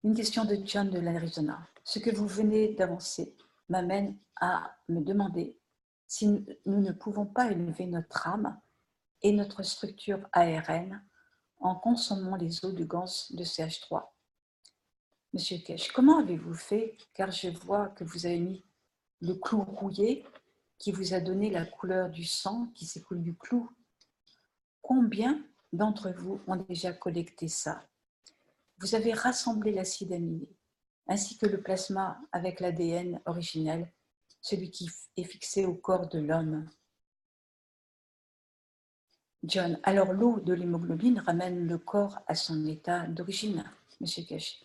Une question de John de l'Arizona. Ce que vous venez d'avancer m'amène à me demander si nous ne pouvons pas élever notre âme et notre structure ARN en consommant les eaux de gans de CH3. Monsieur Kesh, comment avez-vous fait? Car je vois que vous avez mis le clou rouillé qui vous a donné la couleur du sang qui s'écoule du clou. Combien d'entre vous ont déjà collecté ça? Vous avez rassemblé l'acide aminé, ainsi que le plasma avec l'ADN originel, celui qui est fixé au corps de l'homme. John, alors l'eau de l'hémoglobine ramène le corps à son état d'origine, Monsieur Kesh.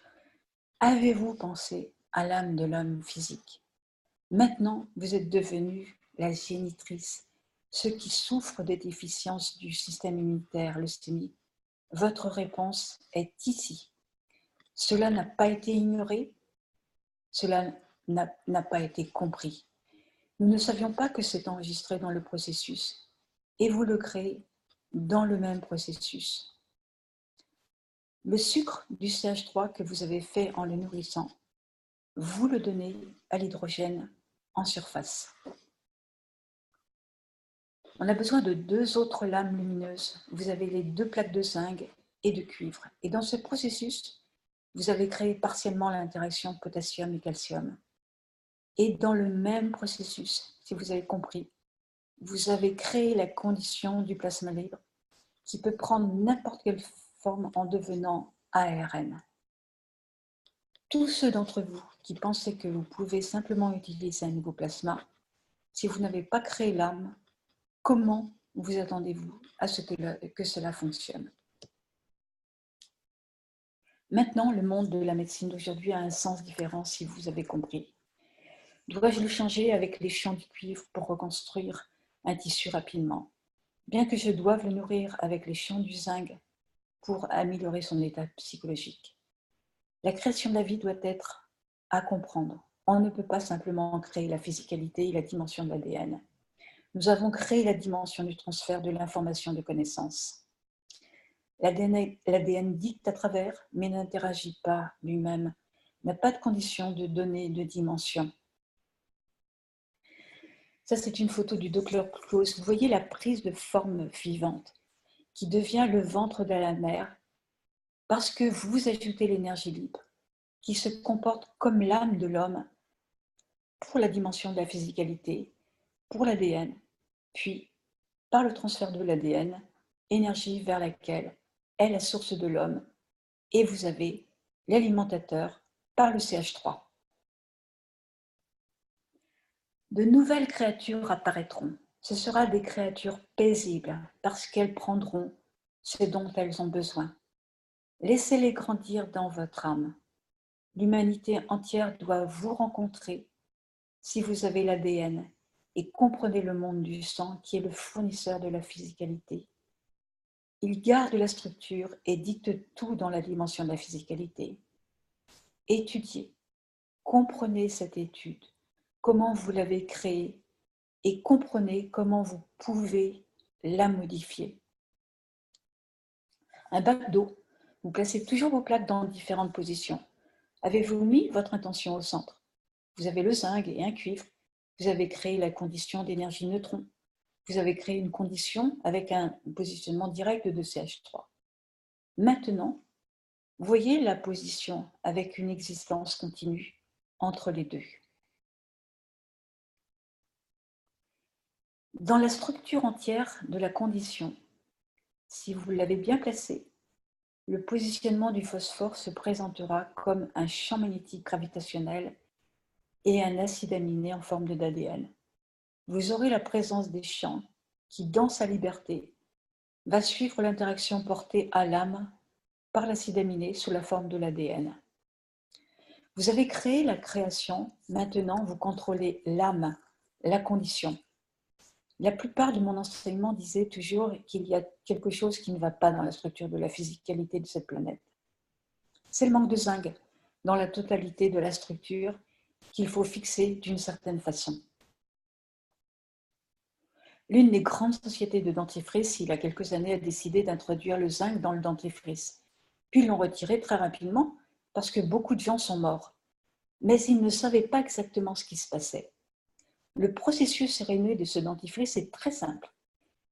Avez-vous pensé à l'âme de l'homme physique? Maintenant, vous êtes devenu la génitrice, ceux qui souffrent des déficiences du système immunitaire, leucémie. Votre réponse est ici. Cela n'a pas été ignoré, cela n'a pas été compris. Nous ne savions pas que c'est enregistré dans le processus et vous le créez dans le même processus. Le sucre du CH3 que vous avez fait en le nourrissant, vous le donnez à l'hydrogène en surface. On a besoin de 2 autres lames lumineuses. Vous avez les 2 plaques de zinc et de cuivre. Et dans ce processus, vous avez créé partiellement l'interaction potassium et calcium. Et dans le même processus, si vous avez compris, vous avez créé la condition du plasma libre qui peut prendre n'importe quelle forme en devenant ARN. Tous ceux d'entre vous qui pensez que vous pouvez simplement utiliser un nouveau plasma, si vous n'avez pas créé l'âme, comment vous attendez-vous à ce que cela fonctionne? Maintenant, le monde de la médecine d'aujourd'hui a un sens différent, si vous avez compris. Dois-je le changer avec les champs du cuivre pour reconstruire un tissu rapidement? Bien que je doive le nourrir avec les champs du zinc pour améliorer son état psychologique. La création de la vie doit être à comprendre. On ne peut pas simplement créer la physicalité et la dimension de l'ADN. Nous avons créé la dimension du transfert de l'information de connaissance. L'ADN dicte à travers, mais n'interagit pas lui-même, n'a pas de condition de données de dimension. Ça, c'est une photo du Doppler close. Vous voyez la prise de forme vivante qui devient le ventre de la mère parce que vous ajoutez l'énergie libre qui se comporte comme l'âme de l'homme pour la dimension de la physicalité, pour l'ADN, puis par le transfert de l'ADN, énergie vers laquelle est la source de l'homme, et vous avez l'alimentateur par le CH3. De nouvelles créatures apparaîtront. Ce sera des créatures paisibles parce qu'elles prendront ce dont elles ont besoin. Laissez-les grandir dans votre âme. L'humanité entière doit vous rencontrer si vous avez l'ADN et comprenez le monde du sang qui est le fournisseur de la physicalité. Il garde la structure et dicte tout dans la dimension de la physicalité. Étudiez, comprenez cette étude, comment vous l'avez créée et comprenez comment vous pouvez la modifier. Un bac d'eau, vous placez toujours vos plaques dans différentes positions. Avez-vous mis votre intention au centre? Vous avez le zinc et un cuivre. Vous avez créé la condition d'énergie neutron. Vous avez créé une condition avec un positionnement direct de CH3. Maintenant, voyez la position avec une existence continue entre les deux. Dans la structure entière de la condition, si vous l'avez bien placée, le positionnement du phosphore se présentera comme un champ magnétique gravitationnel et un acide aminé en forme d'ADN. Vous aurez la présence des champs qui, dans sa liberté, va suivre l'interaction portée à l'âme par l'acide aminé sous la forme de l'ADN. Vous avez créé la création, maintenant vous contrôlez l'âme, la condition. La plupart de mon enseignement disait toujours qu'il y a quelque chose qui ne va pas dans la structure de la physicalité de cette planète. C'est le manque de zinc dans la totalité de la structure qu'il faut fixer d'une certaine façon. L'une des grandes sociétés de dentifrice, il y a quelques années, a décidé d'introduire le zinc dans le dentifrice. Puis ils l'ont retiré très rapidement parce que beaucoup de gens sont morts. Mais ils ne savaient pas exactement ce qui se passait. Le processus séréneux de ce dentifrice est très simple.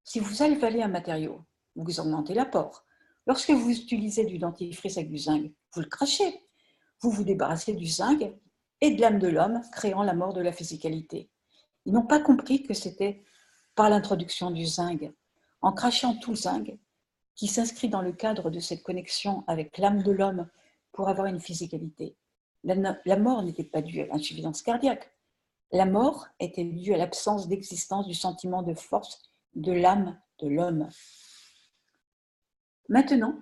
Si vous avalez un matériau, vous augmentez l'apport. Lorsque vous utilisez du dentifrice avec du zinc, vous le crachez. Vous vous débarrassez du zinc et de l'âme de l'homme, créant la mort de la physicalité. Ils n'ont pas compris que c'était par l'introduction du zinc, en crachant tout le zinc, qui s'inscrit dans le cadre de cette connexion avec l'âme de l'homme pour avoir une physicalité. La mort n'était pas due à l'insuffisance cardiaque. La mort était due à l'absence d'existence du sentiment de force de l'âme de l'homme. Maintenant,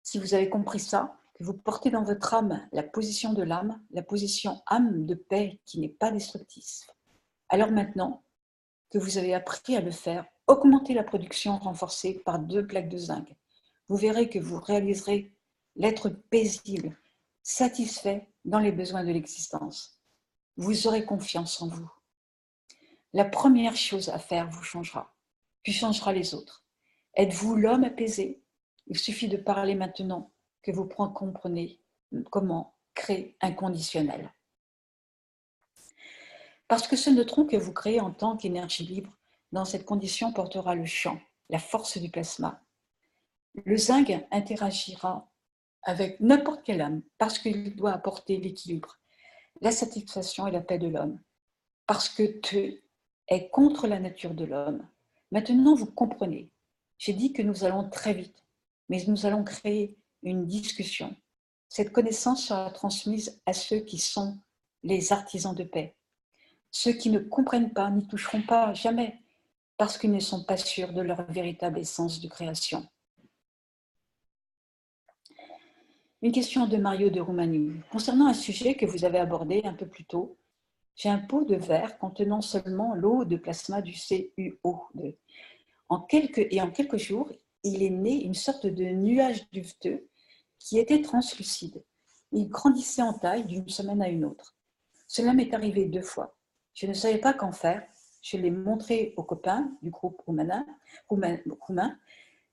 si vous avez compris ça, que vous portez dans votre âme la position de l'âme, la position âme de paix qui n'est pas destructive, alors maintenant que vous avez appris à le faire, augmentez la production renforcée par 2 plaques de zinc. Vous verrez que vous réaliserez l'être paisible, satisfait dans les besoins de l'existence. Vous aurez confiance en vous. La première chose à faire vous changera, puis changera les autres. Êtes-vous l'homme apaisé? Il suffit de parler maintenant que vous comprenez comment créer un conditionnel. Parce que ce neutron que vous créez en tant qu'énergie libre, dans cette condition portera le champ, la force du plasma. Le zinc interagira avec n'importe quelle âme parce qu'il doit apporter l'équilibre, la satisfaction et la paix de l'homme. Parce que Te est contre la nature de l'homme. Maintenant, vous comprenez. J'ai dit que nous allons très vite, mais nous allons créer une discussion. Cette connaissance sera transmise à ceux qui sont les artisans de paix. Ceux qui ne comprennent pas n'y toucheront pas jamais, parce qu'ils ne sont pas sûrs de leur véritable essence de création. Une question de Mario de Roumanie. Concernant un sujet que vous avez abordé un peu plus tôt, j'ai un pot de verre contenant seulement l'eau de plasma du CuO2. En quelques jours, il est né une sorte de nuage duveteux qui était translucide. Il grandissait en taille d'une semaine à une autre. Cela m'est arrivé 2 fois. Je ne savais pas qu'en faire. Je l'ai montré aux copains du groupe roumain,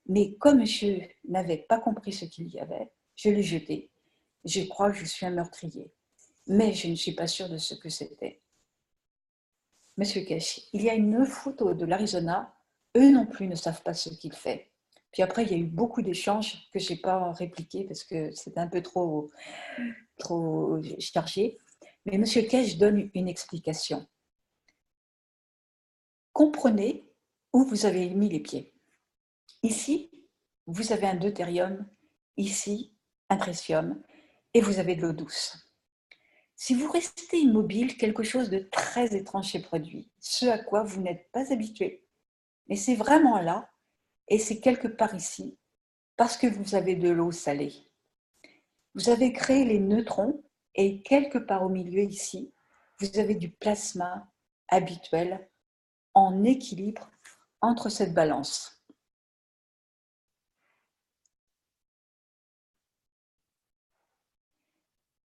mais comme je n'avais pas compris ce qu'il y avait, je l'ai jeté. Je crois que je suis un meurtrier, mais je ne suis pas sûre de ce que c'était. Monsieur Kesh, il y a une photo de l'Arizona. Eux non plus ne savent pas ce qu'il fait. Puis après, il y a eu beaucoup d'échanges que je n'ai pas répliqués parce que c'était un peu trop chargé. Mais Monsieur Kesh donne une explication. Comprenez où vous avez mis les pieds. Ici, vous avez un deutérium, ici, un tritium, et vous avez de l'eau douce. Si vous restez immobile, quelque chose de très étrange est produit, ce à quoi vous n'êtes pas habitué. Mais c'est vraiment là, et c'est quelque part ici, parce que vous avez de l'eau salée. Vous avez créé les neutrons, et quelque part au milieu ici, vous avez du plasma habituel en équilibre entre cette balance.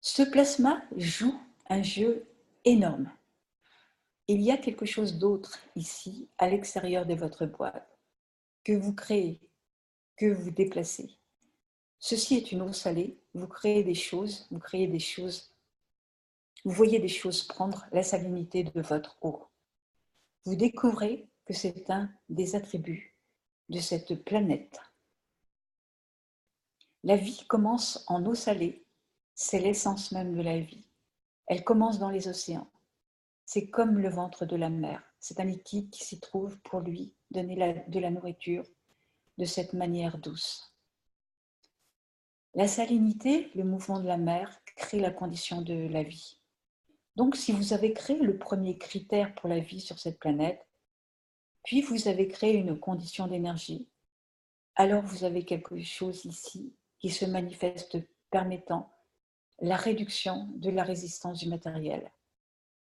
Ce plasma joue un jeu énorme. Il y a quelque chose d'autre ici, à l'extérieur de votre boîte, que vous créez, que vous déplacez. Ceci est une eau salée, vous créez des choses, vous voyez des choses prendre la salinité de votre eau. Vous découvrez que c'est un des attributs de cette planète. La vie commence en eau salée, c'est l'essence même de la vie. Elle commence dans les océans. C'est comme le ventre de la mer. C'est un liquide qui s'y trouve pour lui donner de la nourriture de cette manière douce. La salinité, le mouvement de la mer, crée la condition de la vie. Donc, si vous avez créé le premier critère pour la vie sur cette planète, puis vous avez créé une condition d'énergie, alors vous avez quelque chose ici qui se manifeste permettant la réduction de la résistance du matériel.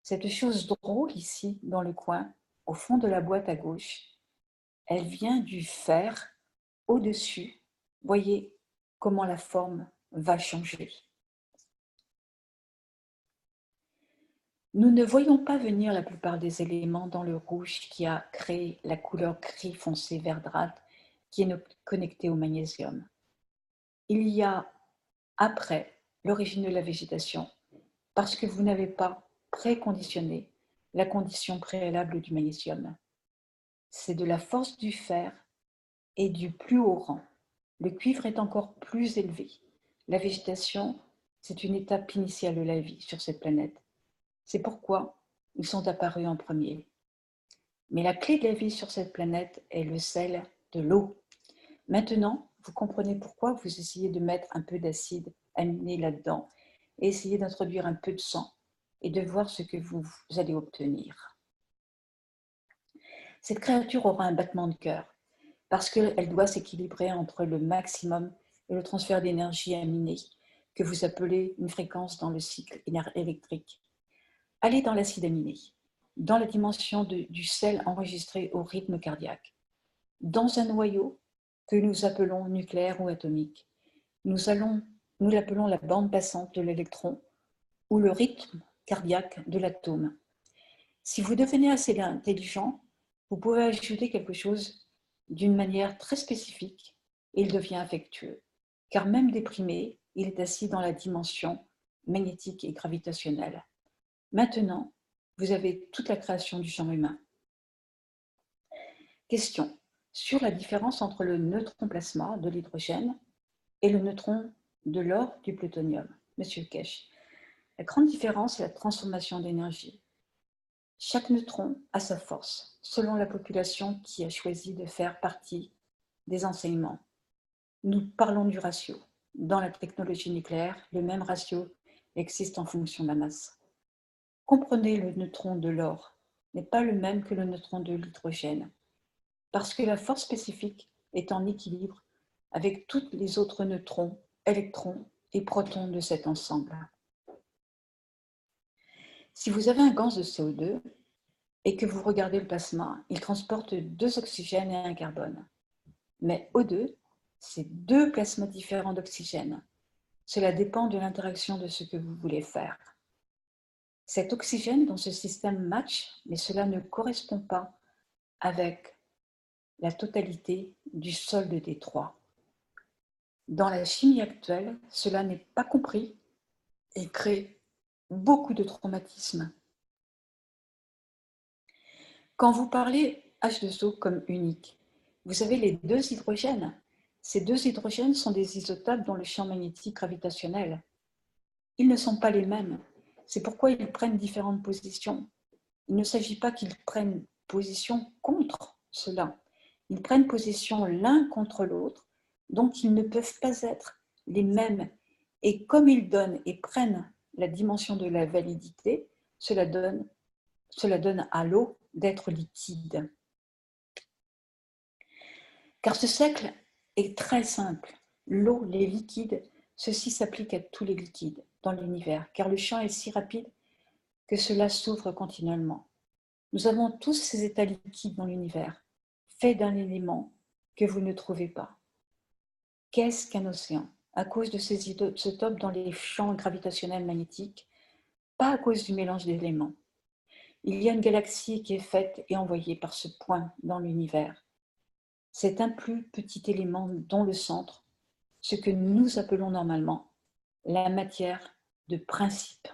Cette chose drôle ici, dans le coin, au fond de la boîte à gauche, elle vient du fer au-dessus. Voyez comment la forme va changer. Nous ne voyons pas venir la plupart des éléments dans le rouge qui a créé la couleur gris foncé verdâtre qui est connectée au magnésium. Il y a après l'origine de la végétation parce que vous n'avez pas préconditionné la condition préalable du magnésium. C'est de la force du fer et du plus haut rang. Le cuivre est encore plus élevé. La végétation, c'est une étape initiale de la vie sur cette planète. C'est pourquoi ils sont apparus en premier. Mais la clé de la vie sur cette planète est le sel de l'eau. Maintenant, vous comprenez pourquoi vous essayez de mettre un peu d'acide aminé là-dedans et essayez d'introduire un peu de sang et de voir ce que vous allez obtenir. Cette créature aura un battement de cœur parce qu'elle doit s'équilibrer entre le maximum et le transfert d'énergie aminée que vous appelez une fréquence dans le cycle électrique. Allez dans l'acide aminé, dans la dimension du sel enregistré au rythme cardiaque, dans un noyau que nous appelons nucléaire ou atomique. Nous l'appelons la bande passante de l'électron ou le rythme cardiaque de l'atome. Si vous devenez assez intelligent, vous pouvez ajouter quelque chose d'une manière très spécifique et il devient affectueux. Car même déprimé, il est assis dans la dimension magnétique et gravitationnelle. Maintenant, vous avez toute la création du champ humain. Question sur la différence entre le neutron plasma de l'hydrogène et le neutron de l'or du plutonium. Monsieur Kesh, la grande différence est la transformation d'énergie. Chaque neutron a sa force, selon la population qui a choisi de faire partie des enseignements. Nous parlons du ratio. Dans la technologie nucléaire, le même ratio existe en fonction de la masse. Comprenez, le neutron de l'or n'est pas le même que le neutron de l'hydrogène, parce que la force spécifique est en équilibre avec tous les autres neutrons, électrons et protons de cet ensemble. Si vous avez un gaz de CO2 et que vous regardez le plasma, il transporte 2 oxygènes et un carbone. Mais O2, c'est 2 plasmas différents d'oxygène. Cela dépend de l'interaction de ce que vous voulez faire. Cet oxygène dans ce système match, mais cela ne correspond pas avec la totalité du solde des 3. Dans la chimie actuelle, cela n'est pas compris et crée beaucoup de traumatismes. Quand vous parlez H2O comme unique, vous avez les 2 hydrogènes. Ces 2 hydrogènes sont des isotopes dans le champ magnétique gravitationnel. Ils ne sont pas les mêmes. C'est pourquoi ils prennent différentes positions. Il ne s'agit pas qu'ils prennent position contre cela. Ils prennent position l'un contre l'autre, donc ils ne peuvent pas être les mêmes. Et comme ils donnent et prennent la dimension de la validité, cela donne à l'eau d'être liquide. Car ce cercle est très simple. L'eau, les liquides, ceci s'applique à tous les liquides dans l'univers, car le champ est si rapide que cela s'ouvre continuellement. Nous avons tous ces états liquides dans l'univers, faits d'un élément que vous ne trouvez pas. Qu'est-ce qu'un océan? À cause de ces isotopes dans les champs gravitationnels magnétiques, pas à cause du mélange d'éléments. Il y a une galaxie qui est faite et envoyée par ce point dans l'univers. C'est un plus petit élément dont le centre, ce que nous appelons normalement la matière de principe.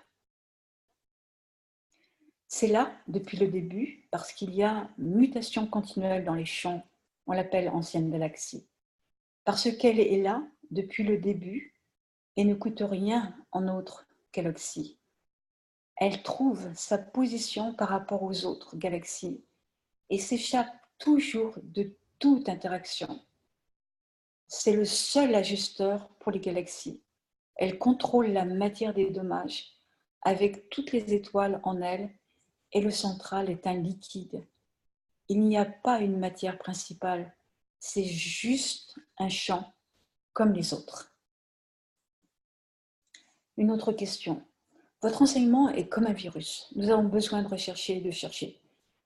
C'est là, depuis le début, parce qu'il y a mutation continuelle dans les champs, on l'appelle ancienne galaxie. Parce qu'elle est là depuis le début et ne coûte rien en autre galaxie. Elle trouve sa position par rapport aux autres galaxies et s'échappe toujours de toute interaction. C'est le seul ajusteur pour les galaxies. Elle contrôle la matière des dommages avec toutes les étoiles en elle et le central est un liquide. Il n'y a pas une matière principale, c'est juste un champ comme les autres. Une autre question. Votre enseignement est comme un virus. Nous avons besoin de rechercher et de chercher.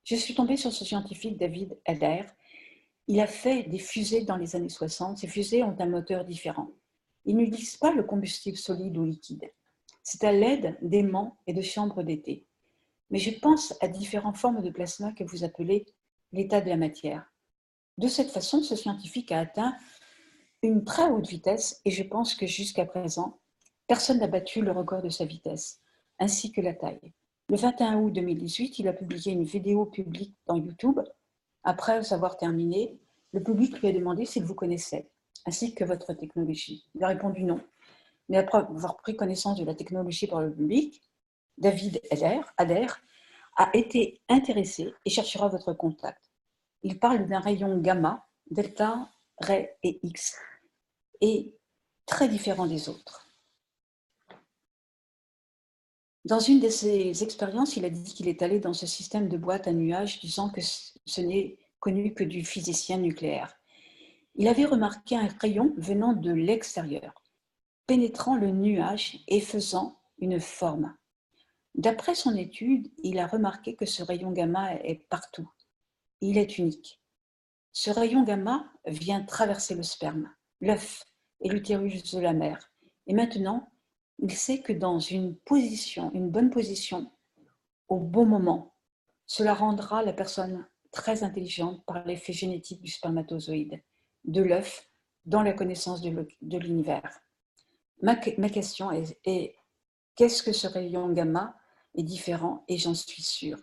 Je suis tombée sur ce scientifique David Adair. Il a fait des fusées dans les années 60. Ces fusées ont un moteur différent. Ils n'utilisent pas le combustible solide ou liquide. C'est à l'aide d'aimants et de chambres d'été. Mais je pense à différentes formes de plasma que vous appelez l'état de la matière. De cette façon, ce scientifique a atteint une très haute vitesse et je pense que jusqu'à présent, personne n'a battu le record de sa vitesse, ainsi que la taille. Le 21 août 2018, il a publié une vidéo publique dans YouTube. Après avoir terminé, le public lui a demandé s'il vous connaissait, ainsi que votre technologie. Il a répondu non. Mais après avoir pris connaissance de la technologie par le public, David Adair a été intéressé et cherchera votre contact. Il parle d'un rayon gamma, delta, ray et X, et très différent des autres. Dans une de ses expériences, il a dit qu'il est allé dans ce système de boîte à nuages, disant que ce n'est connu que du physicien nucléaire. Il avait remarqué un rayon venant de l'extérieur, pénétrant le nuage et faisant une forme. D'après son étude, il a remarqué que ce rayon gamma est partout. Il est unique. Ce rayon gamma vient traverser le sperme, l'œuf et l'utérus de la mère. Et maintenant, il sait que dans une bonne position, au bon moment, cela rendra la personne très intelligente par l'effet génétique du spermatozoïde, de l'œuf, dans la connaissance de l'univers. Ma question est qu'est-ce que ce rayon gamma est différent, et j'en suis sûre.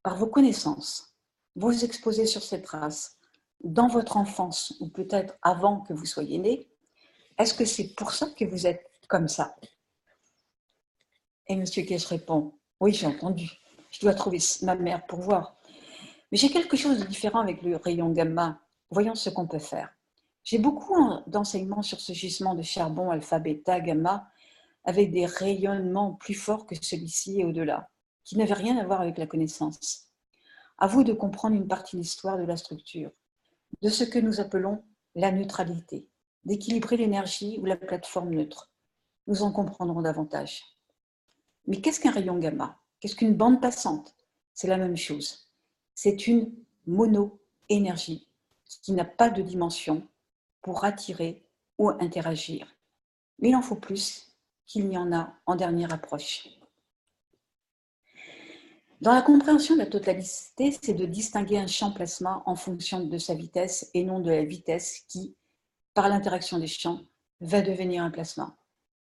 Par vos connaissances, vous exposés sur cette race, dans votre enfance, ou peut-être avant que vous soyez né, est-ce que c'est pour ça que vous êtes comme ça? Et M. Kesh répond, oui, j'ai entendu, je dois trouver ma mère pour voir. Mais j'ai quelque chose de différent avec le rayon gamma. Voyons ce qu'on peut faire. J'ai beaucoup d'enseignements sur ce gisement de charbon alpha, bêta, gamma, avec des rayonnements plus forts que celui-ci et au-delà, qui n'avaient rien à voir avec la connaissance. À vous de comprendre une partie de l'histoire de la structure, de ce que nous appelons la neutralité, d'équilibrer l'énergie ou la plateforme neutre. Nous en comprendrons davantage. Mais qu'est-ce qu'un rayon gamma? Qu'est-ce qu'une bande passante? C'est la même chose. C'est une mono-énergie qui n'a pas de dimension pour attirer ou interagir. Mais il en faut plus qu'il n'y en a en dernière approche. Dans la compréhension de la totalité, c'est de distinguer un champ plasma en fonction de sa vitesse et non de la vitesse qui, par l'interaction des champs, va devenir un plasma.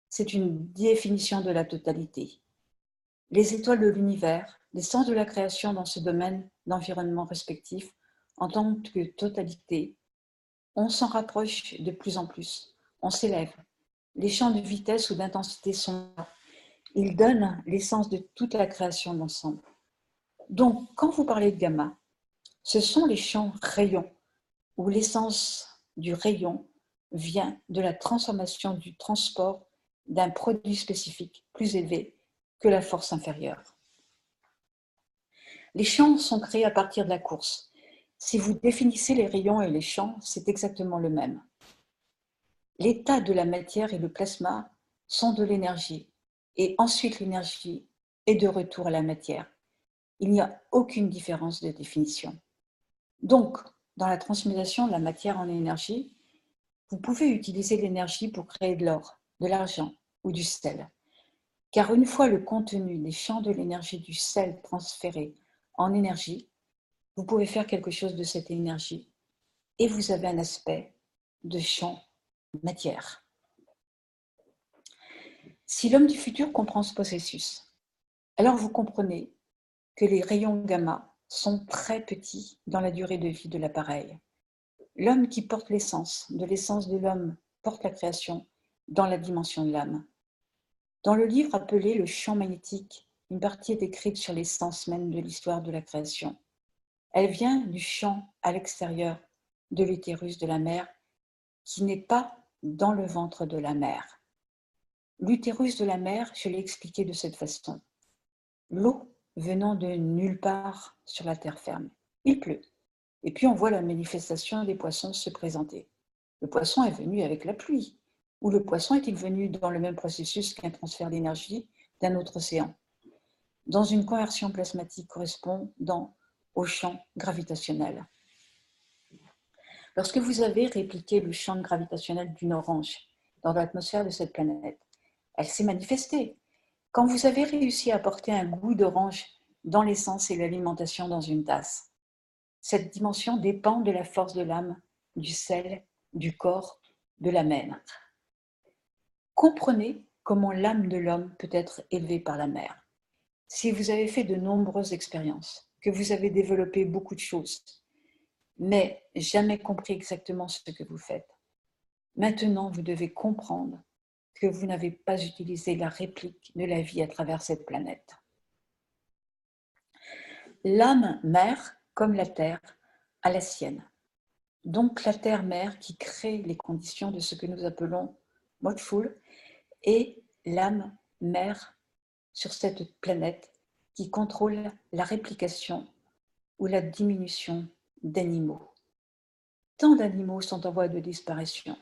C'est une définition de la totalité. Les étoiles de l'univers, les sens de la création dans ce domaine d'environnement respectif, en tant que totalité, on s'en rapproche de plus en plus, on s'élève. Les champs de vitesse ou d'intensité sont là. Ils donnent l'essence de toute la création d'ensemble. Donc, quand vous parlez de gamma, ce sont les champs rayons, où l'essence du rayon vient de la transformation du transport d'un produit spécifique plus élevé que la force inférieure. Les champs sont créés à partir de la course. Si vous définissez les rayons et les champs, c'est exactement le même. L'état de la matière et le plasma sont de l'énergie, et ensuite l'énergie est de retour à la matière. Il n'y a aucune différence de définition. Donc, dans la transmutation de la matière en énergie, vous pouvez utiliser l'énergie pour créer de l'or, de l'argent ou du sel. Car une fois le contenu des champs de l'énergie du sel transféré en énergie, vous pouvez faire quelque chose de cette énergie et vous avez un aspect de champ matière. Si l'homme du futur comprend ce processus, alors vous comprenez que les rayons gamma sont très petits dans la durée de vie de l'appareil. L'homme qui porte l'essence de l'homme porte la création dans la dimension de l'âme. Dans le livre appelé Le champ magnétique, une partie est écrite sur l'essence même de l'histoire de la création. Elle vient du champ à l'extérieur de l'utérus de la mère qui n'est pas dans le ventre de la mère. L'utérus de la mère, je l'ai expliqué de cette façon. L'eau venant de nulle part sur la terre ferme. Il pleut. Et puis on voit la manifestation des poissons se présenter. Le poisson est venu avec la pluie. Ou le poisson est-il venu dans le même processus qu'un transfert d'énergie d'un autre océan, dans une conversion plasmatique correspondant au champ gravitationnel. Lorsque vous avez répliqué le champ gravitationnel d'une orange dans l'atmosphère de cette planète, elle s'est manifestée. Quand vous avez réussi à apporter un goût d'orange dans l'essence et l'alimentation dans une tasse, cette dimension dépend de la force de l'âme, du sel, du corps, de la mer. Comprenez comment l'âme de l'homme peut être élevée par la mer. Si vous avez fait de nombreuses expériences, que vous avez développé beaucoup de choses, mais jamais compris exactement ce que vous faites, maintenant vous devez comprendre que vous n'avez pas utilisé la réplique de la vie à travers cette planète. L'âme mère, comme la terre, a la sienne. Donc la terre-mère qui crée les conditions de ce que nous appelons Modful et l'âme mère sur cette planète qui contrôle la réplication ou la diminution d'animaux. Tant d'animaux sont en voie de disparition.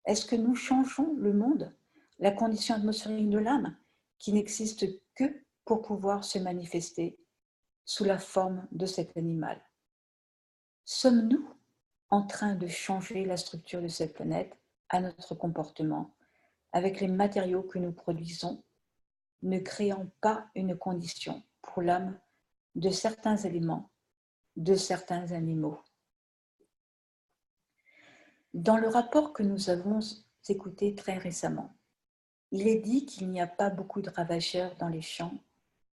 Est-ce que nous changeons le monde, la condition atmosphérique de l'âme, qui n'existe que pour pouvoir se manifester sous la forme de cet animal? Sommes-nous en train de changer la structure de cette planète à notre comportement, avec les matériaux que nous produisons, ne créant pas une condition pour l'âme de certains éléments, de certains animaux? Dans le rapport que nous avons écouté très récemment, il est dit qu'il n'y a pas beaucoup de ravageurs dans les champs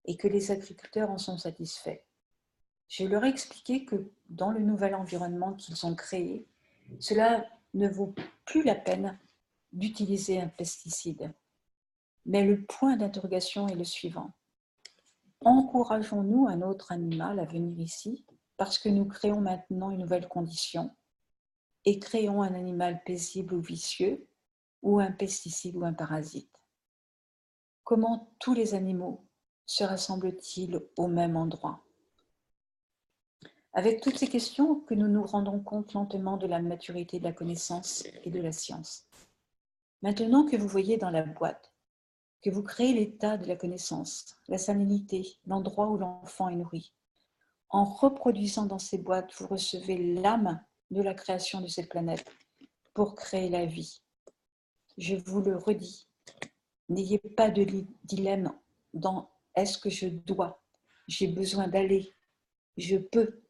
et que les agriculteurs en sont satisfaits. Je leur ai expliqué que dans le nouvel environnement qu'ils ont créé, cela ne vaut plus la peine d'utiliser un pesticide. Mais le point d'interrogation est le suivant. Encourageons-nous un autre animal à venir ici parce que nous créons maintenant une nouvelle condition et créons un animal paisible ou vicieux ou un pesticide ou un parasite? Comment tous les animaux se rassemblent-ils au même endroit? Avec toutes ces questions que nous nous rendons compte lentement de la maturité de la connaissance et de la science. Maintenant que vous voyez dans la boîte, que vous créez l'état de la connaissance, la salinité, l'endroit où l'enfant est nourri, en reproduisant dans ces boîtes, vous recevez l'âme de la création de cette planète pour créer la vie. Je vous le redis, n'ayez pas de dilemme dans est-ce que je dois, j'ai besoin d'aller, je peux.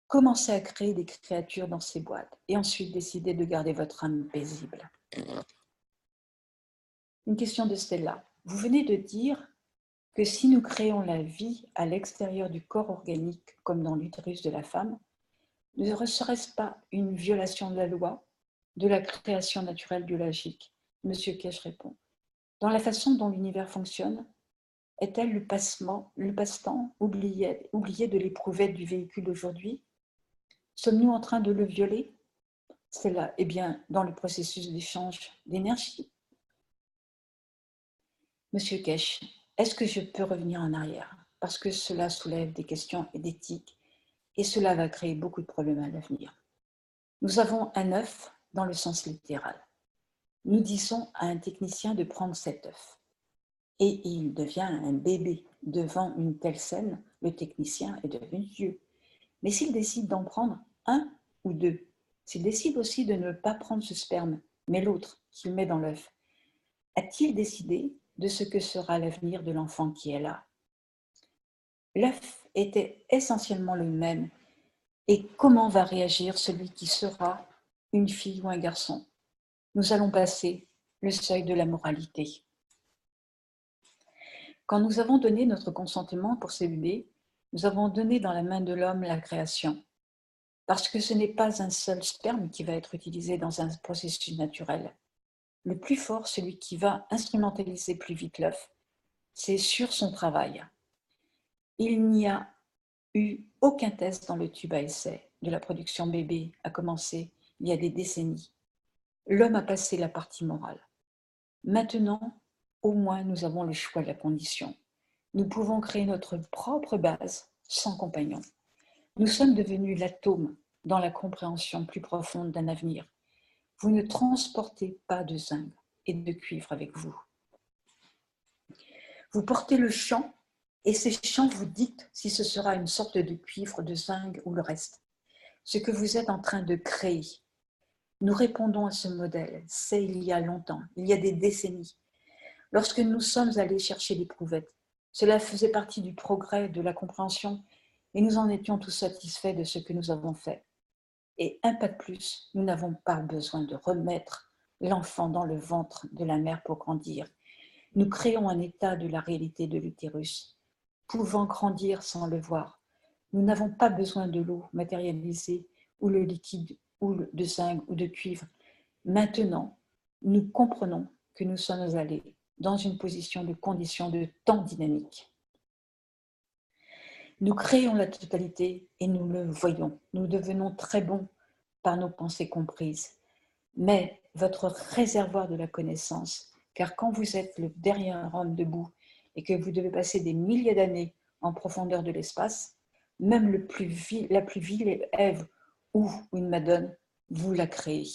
Commencez à créer des créatures dans ces boîtes et ensuite décidez de garder votre âme paisible. Une question de Stella. Vous venez de dire que si nous créons la vie à l'extérieur du corps organique, comme dans l'utérus de la femme, ne serait-ce pas une violation de la loi de la création naturelle biologique? Monsieur Kesh répond. Dans la façon dont l'univers fonctionne, est-elle le passe-temps oublié de l'éprouvette du véhicule d'aujourd'hui? Sommes-nous en train de le violer? Cela est bien dans le processus d'échange d'énergie. Monsieur Kesh, est-ce que je peux revenir en arrière? Parce que cela soulève des questions d'éthique et cela va créer beaucoup de problèmes à l'avenir. Nous avons un œuf dans le sens littéral. Nous disons à un technicien de prendre cet œuf et il devient un bébé devant une telle scène le technicien est devenu Dieu. Mais s'il décide d'en prendre un ou deux, s'il décide aussi de ne pas prendre ce sperme, mais l'autre qu'il met dans l'œuf, a-t-il décidé de ce que sera l'avenir de l'enfant qui est là? L'œuf était essentiellement le même. Et comment va réagir celui qui sera une fille ou un garçon? Nous allons passer le seuil de la moralité. Quand nous avons donné notre consentement pour ces bébés, nous avons donné dans la main de l'homme la création. Parce que ce n'est pas un seul sperme qui va être utilisé dans un processus naturel. Le plus fort, celui qui va instrumentaliser plus vite l'œuf, c'est sur son travail. Il n'y a eu aucun test dans le tube à essai de la production bébé a commencé il y a des décennies. L'homme a passé la partie morale. Maintenant, au moins, nous avons le choix de la condition. Nous pouvons créer notre propre base sans compagnon. Nous sommes devenus l'atome dans la compréhension plus profonde d'un avenir. Vous ne transportez pas de zinc et de cuivre avec vous. Vous portez le champ et ces champs vous dictent si ce sera une sorte de cuivre, de zinc ou le reste. Ce que vous êtes en train de créer. Nous répondons à ce modèle, c'est il y a longtemps, il y a des décennies. Lorsque nous sommes allés chercher l'éprouvettes, cela faisait partie du progrès, de la compréhension, et nous en étions tous satisfaits de ce que nous avons fait. Et un pas de plus, nous n'avons pas besoin de remettre l'enfant dans le ventre de la mère pour grandir. Nous créons un état de la réalité de l'utérus, pouvant grandir sans le voir. Nous n'avons pas besoin de l'eau matérialisée ou le liquide ou de zinc ou de cuivre. Maintenant, nous comprenons que nous sommes allés dans une position de condition de temps dynamique. Nous créons la totalité et nous le voyons. Nous devenons très bons par nos pensées comprises. Mais votre réservoir de la connaissance, car quand vous êtes le dernier homme debout et que vous devez passer des milliers d'années en profondeur de l'espace, même la plus vile Ève ou une Madone, vous la créez.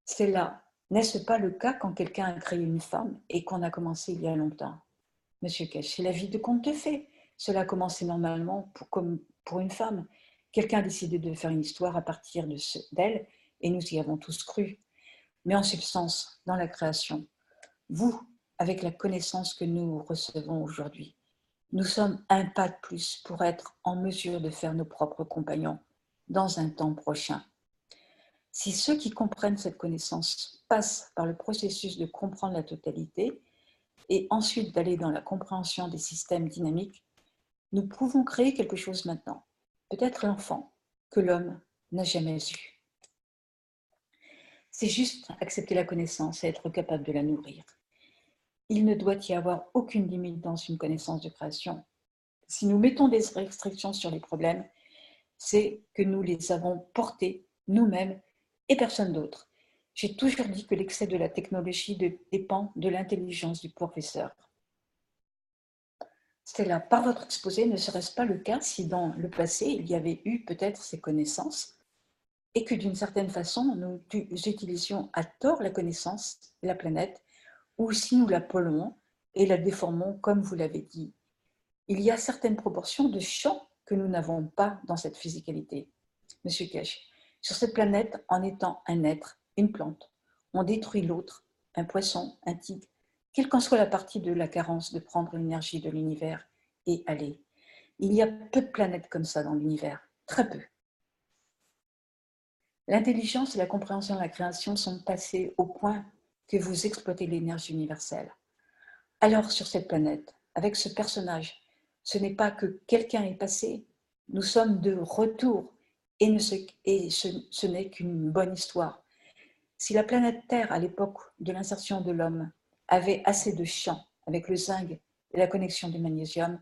C'est là, n'est-ce pas le cas quand quelqu'un a créé une femme et qu'on a commencé il y a longtemps? Monsieur Cash, c'est la vie de conte de fées. Cela a commencé normalement comme pour une femme. Quelqu'un a décidé de faire une histoire à partir d'elle et nous y avons tous cru. Mais en substance, dans la création, vous, avec la connaissance que nous recevons aujourd'hui, nous sommes un pas de plus pour être en mesure de faire nos propres compagnons dans un temps prochain. Si ceux qui comprennent cette connaissance passent par le processus de comprendre la totalité et ensuite d'aller dans la compréhension des systèmes dynamiques, nous pouvons créer quelque chose maintenant, peut-être l'enfant que l'homme n'a jamais eu. C'est juste accepter la connaissance et être capable de la nourrir. Il ne doit y avoir aucune limite dans une connaissance de création. Si nous mettons des restrictions sur les problèmes, c'est que nous les avons portés nous-mêmes et personne d'autre. J'ai toujours dit que l'excès de la technologie dépend de l'intelligence du professeur. Stella, par votre exposé, ne serait-ce pas le cas si dans le passé, il y avait eu peut-être ces connaissances et que d'une certaine façon, nous utilisions à tort la connaissance, la planète, ou si nous la polluons et la déformons comme vous l'avez dit. Il y a certaines proportions de champs que nous n'avons pas dans cette physicalité. Monsieur Cash, sur cette planète, en étant un être, une plante, on détruit l'autre, un poisson, un tigre, quelle qu'en soit la partie de la carence de prendre l'énergie de l'univers et aller. Il y a peu de planètes comme ça dans l'univers, très peu. L'intelligence et la compréhension de la création sont passées au point que vous exploitez l'énergie universelle. Alors sur cette planète, avec ce personnage, ce n'est pas que quelqu'un est passé, nous sommes de retour et ce n'est qu'une bonne histoire. Si la planète Terre, à l'époque de l'insertion de l'homme, avait assez de champs avec le zinc et la connexion du magnésium,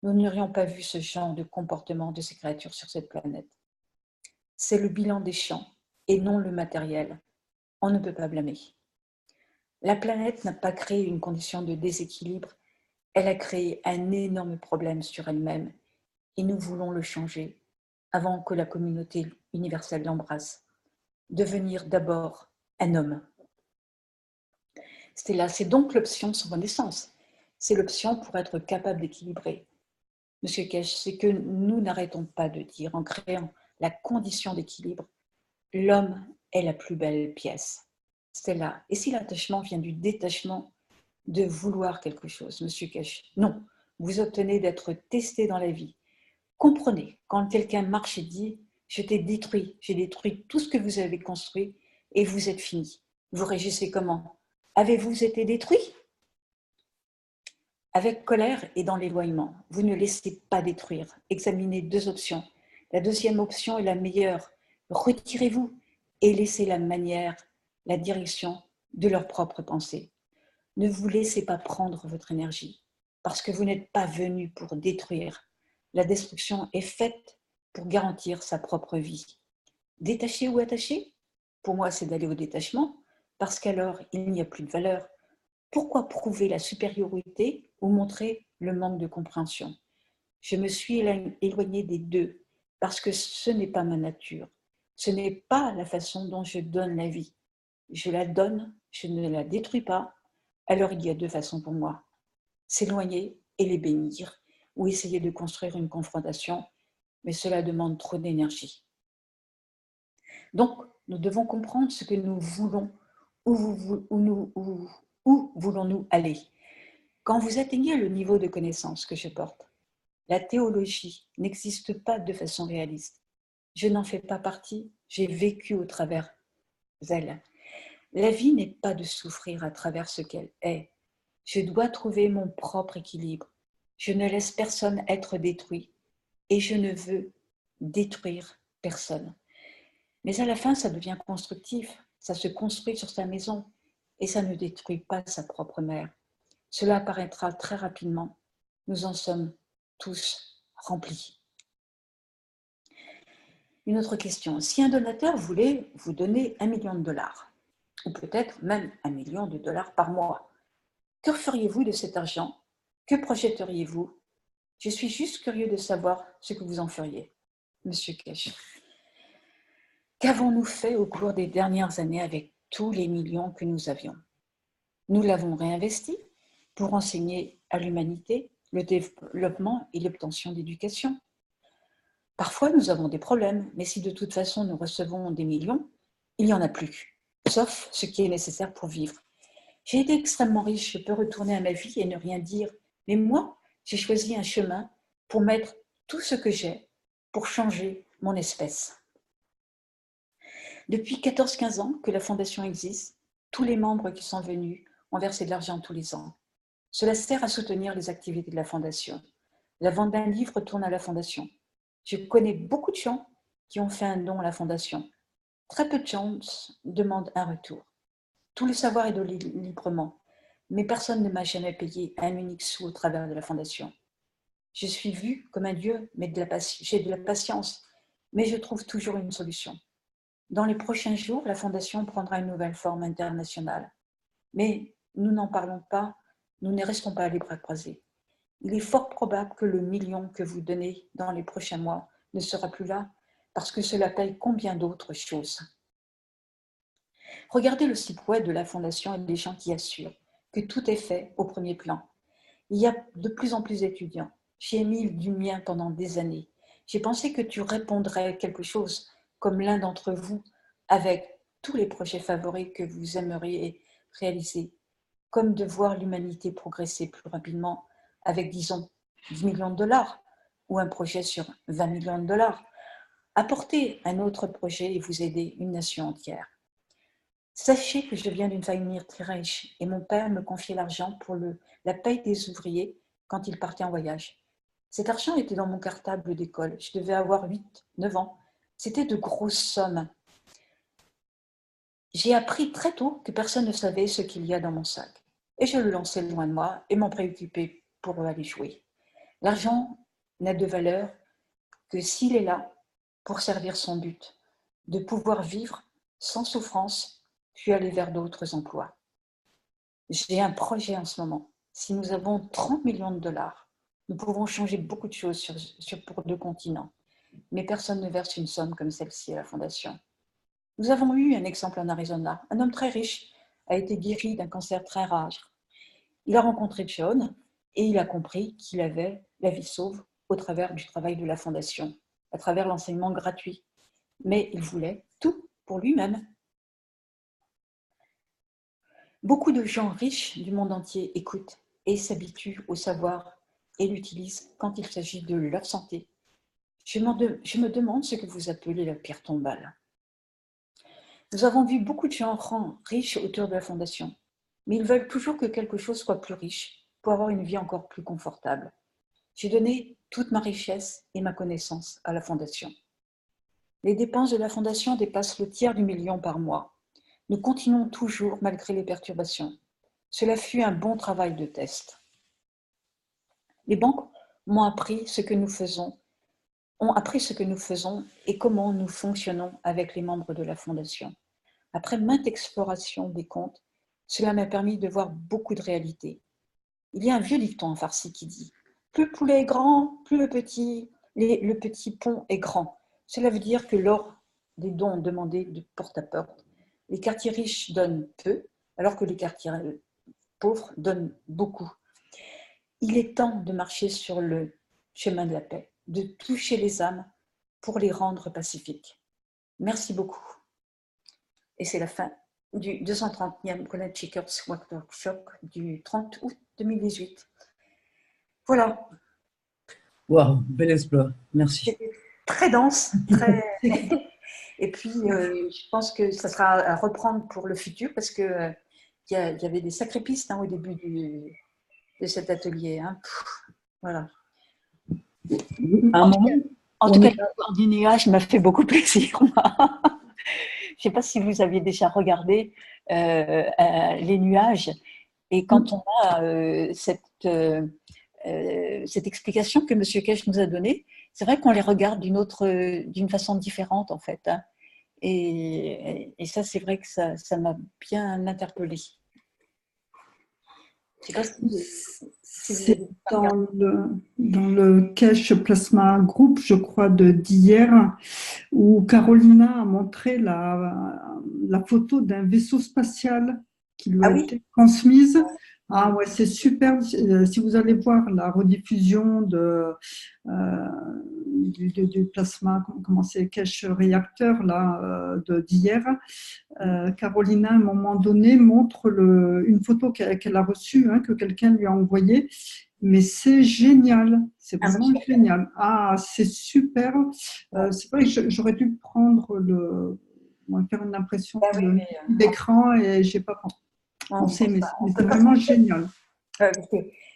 nous n'aurions pas vu ce genre de comportement de ces créatures sur cette planète. C'est le bilan des champs et non le matériel. On ne peut pas blâmer. La planète n'a pas créé une condition de déséquilibre, elle a créé un énorme problème sur elle-même et nous voulons le changer avant que la communauté universelle l'embrasse. Devenir d'abord un homme. C'est donc l'option sans renaissance. C'est l'option pour être capable d'équilibrer. Monsieur Kesh, c'est que nous n'arrêtons pas de dire en créant la condition d'équilibre, l'homme est la plus belle pièce. C'est là. Et si l'attachement vient du détachement de vouloir quelque chose, Monsieur Kesh? Non, vous obtenez d'être testé dans la vie. Comprenez, quand quelqu'un marche et dit « je t'ai détruit, j'ai détruit tout ce que vous avez construit et vous êtes fini », vous réagissez comment? Avez-vous été détruit? Avec colère et dans l'éloignement, vous ne laissez pas détruire. Examinez deux options. La deuxième option est la meilleure. Retirez-vous et laissez la manière, la direction de leur propre pensée. Ne vous laissez pas prendre votre énergie parce que vous n'êtes pas venu pour détruire. La destruction est faite pour garantir sa propre vie. Détaché ou attaché? Pour moi, c'est d'aller au détachement parce qu'alors, il n'y a plus de valeur. Pourquoi prouver la supériorité ou montrer le manque de compréhension? Je me suis éloignée des deux parce que ce n'est pas ma nature. Ce n'est pas la façon dont je donne la vie. Je la donne, je ne la détruis pas. Alors il y a deux façons pour moi. S'éloigner et les bénir ou essayer de construire une confrontation, mais cela demande trop d'énergie. Donc, nous devons comprendre ce que nous voulons, où voulons-nous aller. Quand vous atteignez le niveau de connaissance que je porte, la théologie n'existe pas de façon réaliste. Je n'en fais pas partie, j'ai vécu au travers d'elle. La vie n'est pas de souffrir à travers ce qu'elle est. Je dois trouver mon propre équilibre. Je ne laisse personne être détruit et je ne veux détruire personne. Mais à la fin, ça devient constructif, ça se construit sur sa maison et ça ne détruit pas sa propre mère. Cela apparaîtra très rapidement. Nous en sommes tous remplis. Une autre question. Si un donateur voulait vous donner $1 million, ou peut-être même $1 million par mois, que feriez-vous de cet argent? Que projetteriez-vous? Je suis juste curieux de savoir ce que vous en feriez, Monsieur Kesh. Qu'avons-nous fait au cours des dernières années avec tous les millions que nous avions? Nous l'avons réinvesti pour enseigner à l'humanité le développement et l'obtention d'éducation. Parfois, nous avons des problèmes, mais si de toute façon nous recevons des millions, il n'y en a plus, sauf ce qui est nécessaire pour vivre. J'ai été extrêmement riche, je peux retourner à ma vie et ne rien dire, mais moi, j'ai choisi un chemin pour mettre tout ce que j'ai pour changer mon espèce. Depuis 14-15 ans que la Fondation existe, tous les membres qui sont venus ont versé de l'argent tous les ans. Cela sert à soutenir les activités de la Fondation. La vente d'un livre tourne à la Fondation. Je connais beaucoup de gens qui ont fait un don à la Fondation. Très peu de gens demandent un retour. Tout le savoir est donné librement, mais personne ne m'a jamais payé un unique sou au travers de la Fondation. Je suis vue comme un dieu, mais j'ai de la patience, mais je trouve toujours une solution. Dans les prochains jours, la Fondation prendra une nouvelle forme internationale. Mais nous n'en parlons pas, nous ne restons pas les bras croisés. Il est fort probable que le million que vous donnez dans les prochains mois ne sera plus là, parce que cela paye combien d'autres choses. Regardez le site web de la Fondation et des gens qui assurent que tout est fait au premier plan. Il y a de plus en plus d'étudiants. J'ai mis du mien pendant des années. J'ai pensé que tu répondrais quelque chose comme l'un d'entre vous avec tous les projets favoris que vous aimeriez réaliser, comme de voir l'humanité progresser plus rapidement avec, disons, $10 millions ou un projet sur $20 millions. Apportez un autre projet et vous aider une nation entière. Sachez que je viens d'une famille très riche et mon père me confiait l'argent pour la paye des ouvriers quand ils partaient en voyage. Cet argent était dans mon cartable d'école. Je devais avoir 8-9 ans. C'était de grosses sommes. J'ai appris très tôt que personne ne savait ce qu'il y a dans mon sac. Et je le lançais loin de moi et m'en préoccupais pour aller jouer. L'argent n'a de valeur que s'il est là pour servir son but, de pouvoir vivre sans souffrance, puis aller vers d'autres emplois. J'ai un projet en ce moment. Si nous avons $30 millions, nous pouvons changer beaucoup de choses pour 2 continents. Mais personne ne verse une somme comme celle-ci à la Fondation. Nous avons eu un exemple en Arizona. Un homme très riche a été guéri d'un cancer très rare. Il a rencontré John et il a compris qu'il avait la vie sauve au travers du travail de la Fondation, à travers l'enseignement gratuit. Mais il voulait tout pour lui-même. Beaucoup de gens riches du monde entier écoutent et s'habituent au savoir et l'utilisent quand il s'agit de leur santé. Je me demande ce que vous appelez la pierre tombale. Nous avons vu beaucoup de gens riches autour de la Fondation, mais ils veulent toujours que quelque chose soit plus riche pour avoir une vie encore plus confortable. J'ai donné toute ma richesse et ma connaissance à la Fondation. Les dépenses de la Fondation dépassent le tiers du million par mois. Nous continuons toujours malgré les perturbations. Cela fut un bon travail de test. Les banques m'ont appris ce que nous faisons, ont appris ce que nous faisons et comment nous fonctionnons avec les membres de la Fondation. Après maintes explorations des comptes, cela m'a permis de voir beaucoup de réalités. Il y a un vieux dicton en farsi qui dit « Plus le poulet est grand, plus le petit pont est grand ». Cela veut dire que lors des dons demandés de porte à porte, les quartiers riches donnent peu, alors que les quartiers pauvres donnent beaucoup. Il est temps de marcher sur le chemin de la paix, de toucher les âmes pour les rendre pacifiques. Merci beaucoup. Et c'est la fin du 230e Golden Shakers Workshop du 30 août 2018. Voilà. Waouh, bel exploit. Merci. C'était très dense, très... Et puis, je pense que ça sera à reprendre pour le futur parce que il y avait des sacrées pistes au début de cet atelier. Voilà. À un moment, En tout cas, l'histoire du nuage m'a fait beaucoup plaisir. Je ne sais pas si vous aviez déjà regardé les nuages. Et quand on a cette explication que M. Kesh nous a donnée, c'est vrai qu'on les regarde d'une façon différente, en fait. Et ça, c'est vrai que ça m'a bien interpellée. C'est dans le Kesh Plasma Group, je crois, d'hier, où Carolina a montré la photo d'un vaisseau spatial qui lui a été transmise. Ah ouais, c'est super. Si vous allez voir la rediffusion du plasma, comment c'est, Kesh réacteur là, d'hier, Carolina, à un moment donné, montre une photo qu'elle a reçue, que quelqu'un lui a envoyée. Mais c'est génial, c'est vraiment génial. Ah, c'est super. C'est vrai que j'aurais dû faire une impression d'écran et j'ai pas pensé, mais c'est vraiment génial.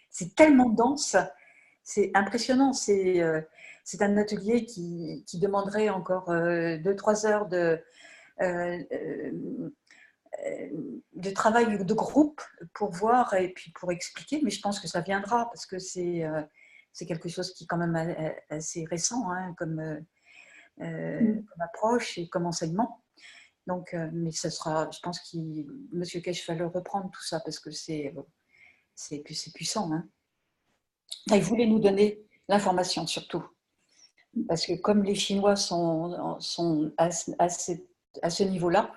C'est tellement dense, c'est impressionnant. C'est un atelier qui demanderait encore 2-3 heures de travail de groupe pour voir et puis pour expliquer, mais je pense que ça viendra parce que c'est quelque chose qui est quand même assez récent comme approche et comme enseignement. Donc, mais ça sera, je pense que M. Kesh va le reprendre tout ça parce que c'est puissant. Il voulait nous donner l'information surtout. Parce que comme les Chinois sont à ce niveau-là,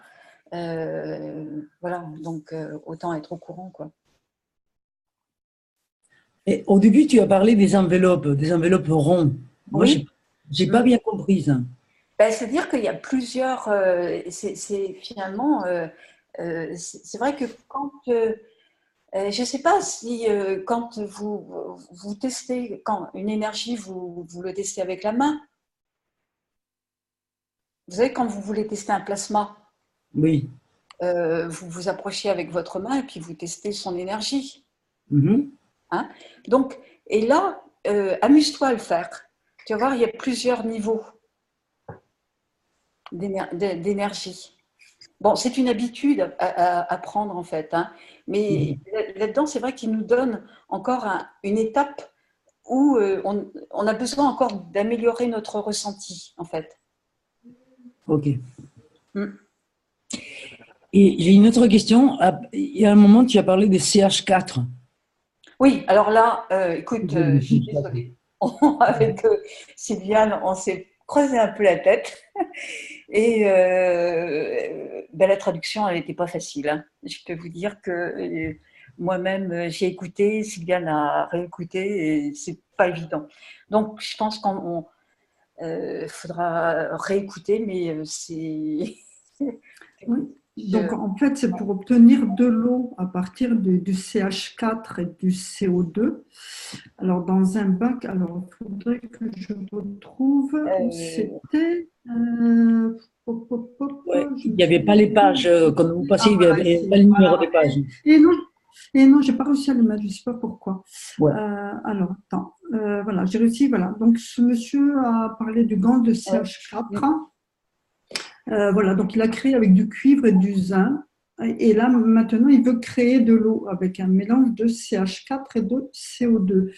voilà, donc autant être au courant, quoi. Et au début, tu as parlé des enveloppes ronds. Moi, oui. J'ai pas bien compris ça. C'est-à-dire qu'il y a plusieurs. Finalement, c'est vrai que quand je ne sais pas si quand vous testez, quand une énergie, vous le testez avec la main. Vous savez, quand vous voulez tester un plasma, oui. Vous vous approchez avec votre main et puis vous testez son énergie. Donc, et là, amuse-toi à le faire. Tu vas voir, il y a plusieurs niveaux d'énergie. Bon, c'est une habitude à prendre en fait, mais là-dedans, c'est vrai qu'il nous donne encore une étape où on a besoin encore d'améliorer notre ressenti en fait. Ok. Et j'ai une autre question. Il y a un moment, tu as parlé des CH4. Oui, alors là, écoute, je suis désolée. Avec Sylviane, on s'est creusé un peu la tête. Et la traduction, elle n'était pas facile. Je peux vous dire que moi-même, j'ai écouté, Sylviane a réécouté et c'est pas évident. Donc, je pense qu'on faudra réécouter, mais c'est… Oui. Donc, en fait, c'est pour obtenir de l'eau à partir du CH4 et du CO2. Alors, dans un bac, alors, il faudrait que je retrouve où c'était. Ouais. Il n'y avait pas les pages. Quand vous passez, Ah, il n'y voilà, avait ici. pas le numéro Voilà. des pages. Et non, j'ai pas réussi à le mettre, je ne sais pas pourquoi. Ouais. Alors, attends. Voilà, j'ai réussi. Voilà. Donc, ce monsieur a parlé du gant de CH4. Voilà, donc il a créé avec du cuivre et du zinc. Et là, maintenant, il veut créer de l'eau avec un mélange de CH4 et de CO2.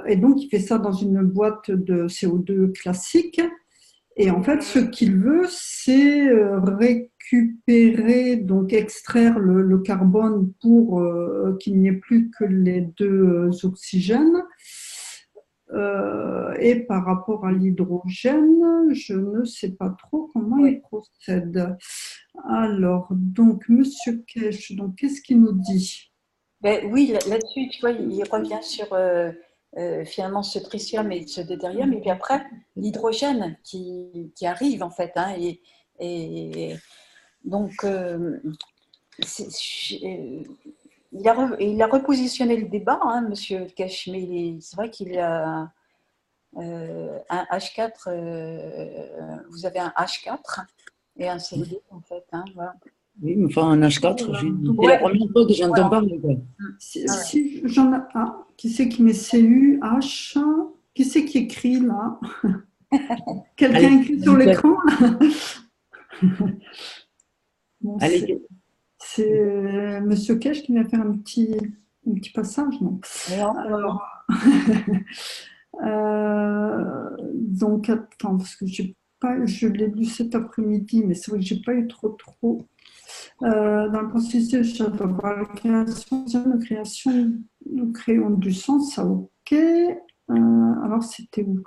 Et donc, il fait ça dans une boîte de CO2 classique. Et en fait, ce qu'il veut, c'est récupérer, donc extraire le carbone pour qu'il n'y ait plus que les deux oxygènes. Et par rapport à l'hydrogène, je ne sais pas trop comment il procède. Alors, donc, Monsieur Kesh, donc, qu'est-ce qu'il nous dit? Ben, oui, là-dessus, tu vois, il revient sur finalement ce tritium et ce deutérium, et puis après, l'hydrogène qui arrive, en fait. Hein, et donc, il a repositionné le débat, hein, Monsieur Kesh, mais c'est vrai qu'il a un H4, vous avez un H4 et un CO2, en fait. Hein, voilà. Oui, mais enfin, un H4, Voilà. c'est la première fois que j'entends parler. Quoi. Si j'en ai un, qui c'est qui met CU, H, qui c'est qui écrit là? Quelqu'un écrit sur l'écran là? Bon, c'est Monsieur Kesh qui vient faire un petit passage, non? Alors, donc, attends, parce que je l'ai lu cet après-midi, mais c'est vrai que j'ai pas eu trop. Dans le processus, je dois voir la création, nous créons du sens, ça ok. Alors, c'était où?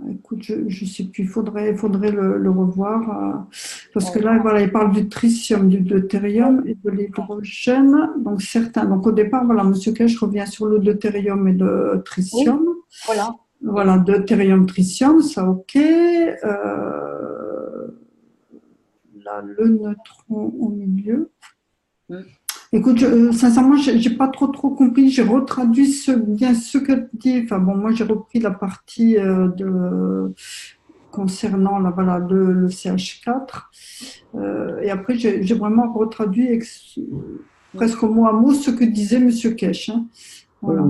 Écoute, je ne sais plus, il faudrait le revoir. Parce que là, voilà, il parle du tritium, du deutérium et de l'hydrogène. Donc, certains. Donc, au départ, voilà, Monsieur Kesh revient sur le deutérium et le tritium. Oui, voilà, deutérium, tritium, ça ok. Là, le neutron au milieu. Écoute, sincèrement, j'ai pas trop compris. J'ai retraduit bien ce que dit. Enfin bon, moi j'ai repris la partie concernant voilà, le CH4. Et après, j'ai vraiment retraduit presque mot à mot ce que disait Monsieur Kesh. Hein. Voilà.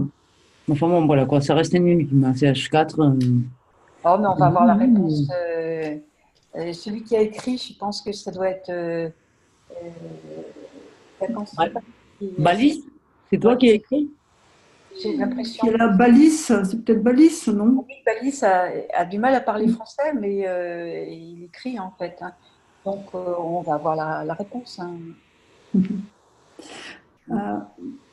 Enfin bon, voilà quoi, ça reste un énigme, un CH4. Oh, mais on va avoir la réponse. Celui qui a écrit, je pense que ça doit être. Balise? C'est toi qui as écrit? J'ai l'impression. La Balise, c'est peut-être Balise, non? Oui, Balise a du mal à parler français, mais il écrit en fait. Hein. Donc, on va avoir la réponse. Hein.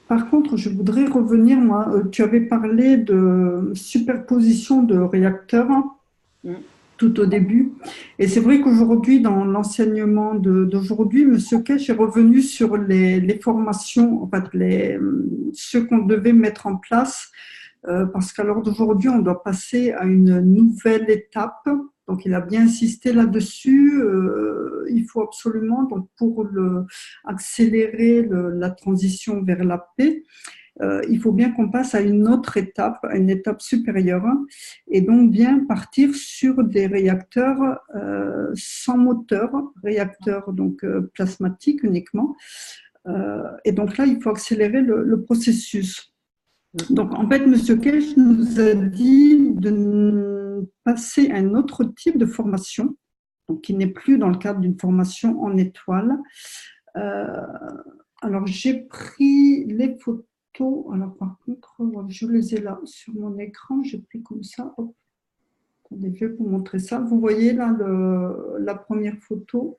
Par contre, je voudrais revenir, moi, tu avais parlé de superposition de réacteurs tout au début. Et c'est vrai qu'aujourd'hui, dans l'enseignement d'aujourd'hui, M. Kesh est revenu sur les formations, en fait, ce qu'on devait mettre en place, parce qu'à l'heure d'aujourd'hui, on doit passer à une nouvelle étape. Donc, il a bien insisté là-dessus. Il faut absolument, donc, pour accélérer la transition vers la paix, il faut bien qu'on passe à une autre étape, à une étape supérieure, et donc bien partir sur des réacteurs sans moteur, réacteurs donc plasmatiques uniquement. Et donc là, il faut accélérer le processus. Donc, en fait, M. Kesh nous a dit de passer à un autre type de formation, donc qui n'est plus dans le cadre d'une formation en étoile. Alors, j'ai pris les photos. Alors, par contre, je les ai là sur mon écran. J'ai pris comme ça. Hop. Attendez, je vais vous montrer ça. Vous voyez là la première photo.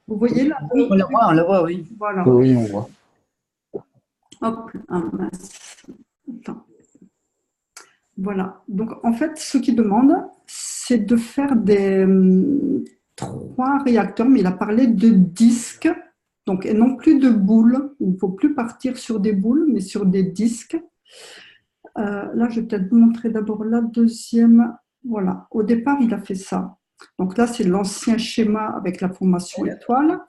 Vous voyez là? Oui, on la voit, oui. Voilà. Oui, on voit. Hop, mince. Attends. Voilà. Donc, en fait, ce qu'ils demandent, c'est de faire 3 réacteurs, mais il a parlé de disques, donc, et non plus de boules. Il ne faut plus partir sur des boules, mais sur des disques. Là, je vais peut-être vous montrer d'abord la deuxième. Voilà, au départ, il a fait ça. Donc là, c'est l'ancien schéma avec la formation étoile.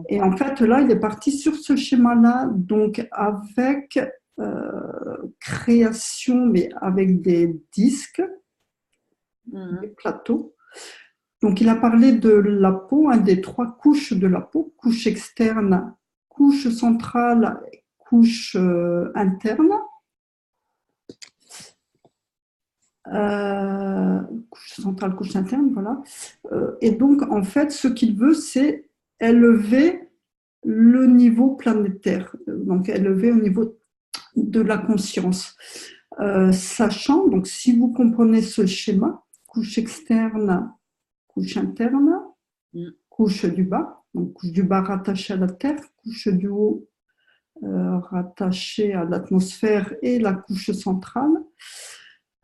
Et en fait, là, il est parti sur ce schéma-là, donc avec création, mais avec des disques, des plateaux. Donc, il a parlé de la peau, des 3 couches de la peau, couche externe, couche centrale, couche interne. Couche centrale, couche interne, voilà. Et donc, en fait, ce qu'il veut, c'est élever le niveau planétaire, donc élever au niveau de la conscience. Sachant, donc, si vous comprenez ce schéma, couche externe, couche interne, couche du bas, donc couche du bas rattachée à la Terre, couche du haut rattachée à l'atmosphère et la couche centrale.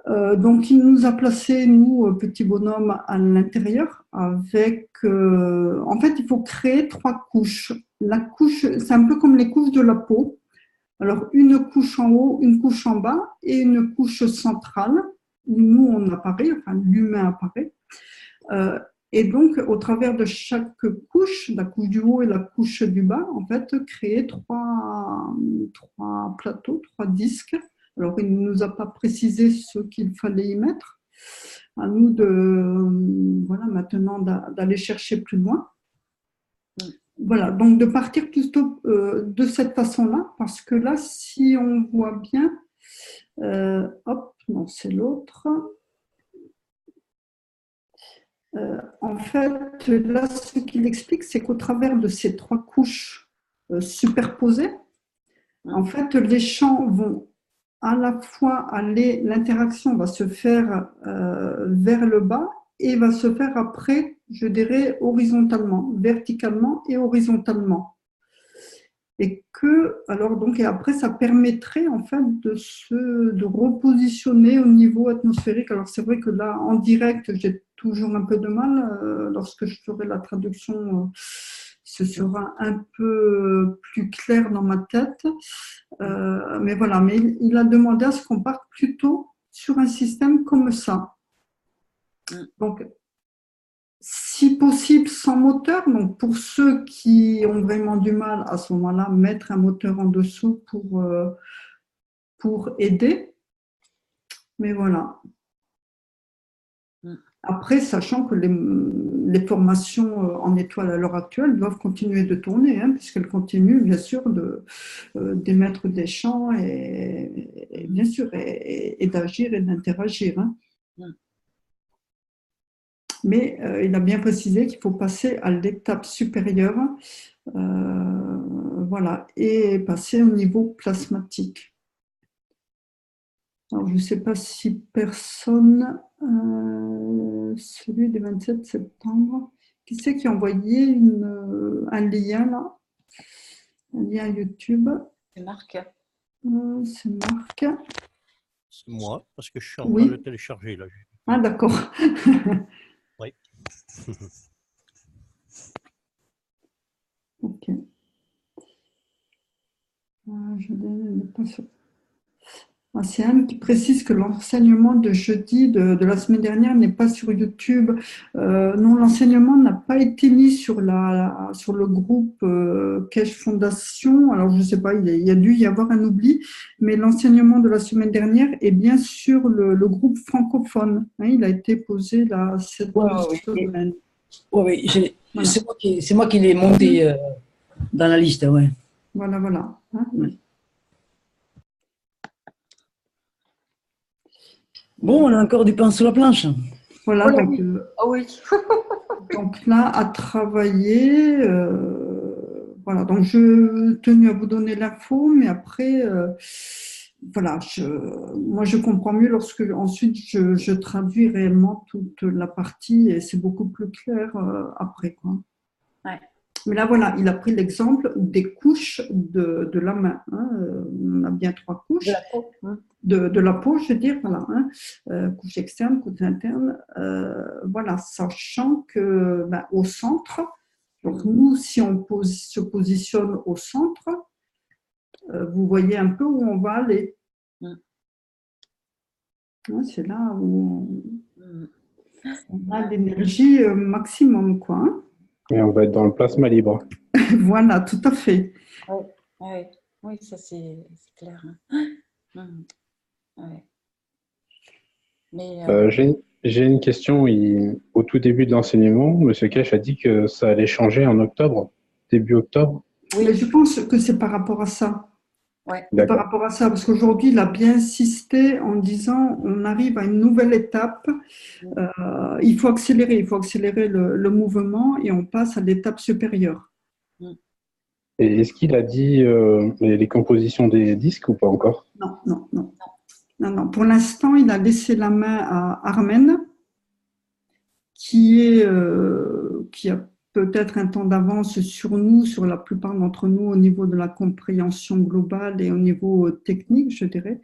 Donc, il nous a placés, nous, petits bonhommes, à l'intérieur avec… en fait, il faut créer 3 couches. La couche, c'est un peu comme les couches de la peau. Alors, une couche en haut, une couche en bas et une couche centrale où nous, on apparaît, enfin, l'humain apparaît. Et donc, au travers de chaque couche, la couche du haut et la couche du bas, en fait, créer 3 plateaux, 3 disques. Alors, il ne nous a pas précisé ce qu'il fallait y mettre. À nous voilà, maintenant d'aller chercher plus loin. Voilà, donc de partir plutôt de cette façon-là, parce que là, si on voit bien, hop, non, c'est l'autre. En fait, là, ce qu'il explique, c'est qu'au travers de ces 3 couches superposées, en fait, les champs vont à la fois l'interaction va se faire vers le bas et va se faire après, je dirais, horizontalement, verticalement et horizontalement. Et alors donc, et après, ça permettrait en fait de repositionner au niveau atmosphérique. Alors c'est vrai que là, en direct, j'ai toujours un peu de mal. Lorsque je ferai la traduction, ce sera un peu plus clair dans ma tête. Mais voilà, mais il a demandé à ce qu'on parte plutôt sur un système comme ça. Donc, si possible, sans moteur. Donc, pour ceux qui ont vraiment du mal, à ce moment-là, mettre un moteur en dessous pour aider. Mais voilà. Après, sachant que les formations en étoile à l'heure actuelle doivent continuer de tourner, puisqu'elles continuent, bien sûr, d'émettre des champs et bien sûr, et d'agir et d'interagir. Mais il a bien précisé qu'il faut passer à l'étape supérieure, voilà, et passer au niveau plasmatique. Alors, je ne sais pas si personne, celui du 27 septembre, qui c'est qui a envoyé un lien là, un lien YouTube? C'est Marc. C'est Marc. C'est moi, parce que je suis en train de le télécharger là. Ah d'accord. Oui. Ok. Je n'ai pas sûr. C'est Anne qui précise que l'enseignement de jeudi de la semaine dernière n'est pas sur YouTube. Non, l'enseignement n'a pas été mis sur le groupe Cache Fondation. Alors, je ne sais pas, il y a dû y avoir un oubli, mais l'enseignement de la semaine dernière est bien sur le groupe francophone. Il a été posé là cette semaine. Oui, voilà. C'est moi qui l'ai monté dans la liste. Ouais. Voilà. Ouais. Bon, on a encore du pain sur la planche. Voilà, donc, oui. donc là, à travailler, voilà, donc je tenais à vous donner l'info, mais après, voilà, moi je comprends mieux lorsque ensuite je traduis réellement toute la partie et c'est beaucoup plus clair après, quoi. Ouais. Mais là, voilà, il a pris l'exemple des couches de la main. On a bien 3 couches. De la peau. de la peau, je veux dire, voilà, hein, couche externe, couche interne, voilà, sachant que au centre, donc nous, si on se positionne au centre, vous voyez un peu où on va aller. Hein, c'est là où on a l'énergie maximum, quoi. Hein. Et on va être dans le plasma libre. Voilà, tout à fait. Oui, ça c'est clair. Ouais. Mais, j'ai une question. Au tout début de l'enseignement, M. Cash a dit que ça allait changer en octobre, début octobre. Oui. Mais je pense que c'est par rapport à ça. Ouais. Par rapport à ça, parce qu'aujourd'hui, il a bien insisté en disant on arrive à une nouvelle étape, il faut accélérer le mouvement et on passe à l'étape supérieure. Et est-ce qu'il a dit les compositions des disques ou pas encore? Non. Pour l'instant, il a laissé la main à Armen, qui a peut-être un temps d'avance sur nous, sur la plupart d'entre nous, au niveau de la compréhension globale et au niveau technique, je dirais.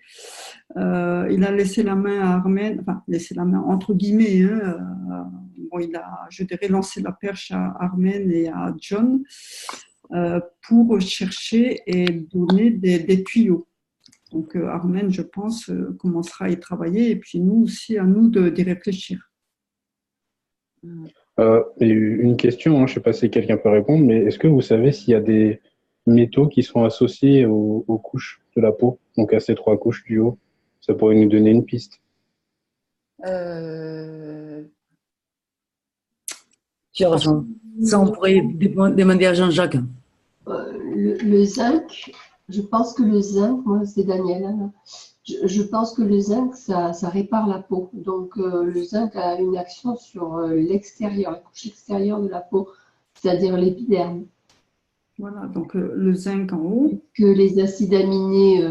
Il a laissé la main à Armen, enfin, laissé la main entre guillemets, hein, il a, je dirais, lancé la perche à Armen et à John pour chercher et donner des tuyaux. Donc, Armen, je pense, commencera à y travailler et puis nous aussi, à nous d'y réfléchir. Et une question, hein, je ne sais pas si quelqu'un peut répondre, mais est-ce que vous savez s'il y a des métaux qui sont associés aux couches de la peau, donc à ces 3 couches du haut? Ça pourrait nous donner une piste. Tu as raison. Ça, on pourrait demander à Jean-Jacques. Le zinc, je pense que le zinc, moi c'est Daniel, hein, je pense que le zinc, ça répare la peau. Donc le zinc a une action sur l'extérieur, la couche extérieure de la peau, c'est-à-dire l'épiderme. Voilà, donc le zinc en haut. Que les acides aminés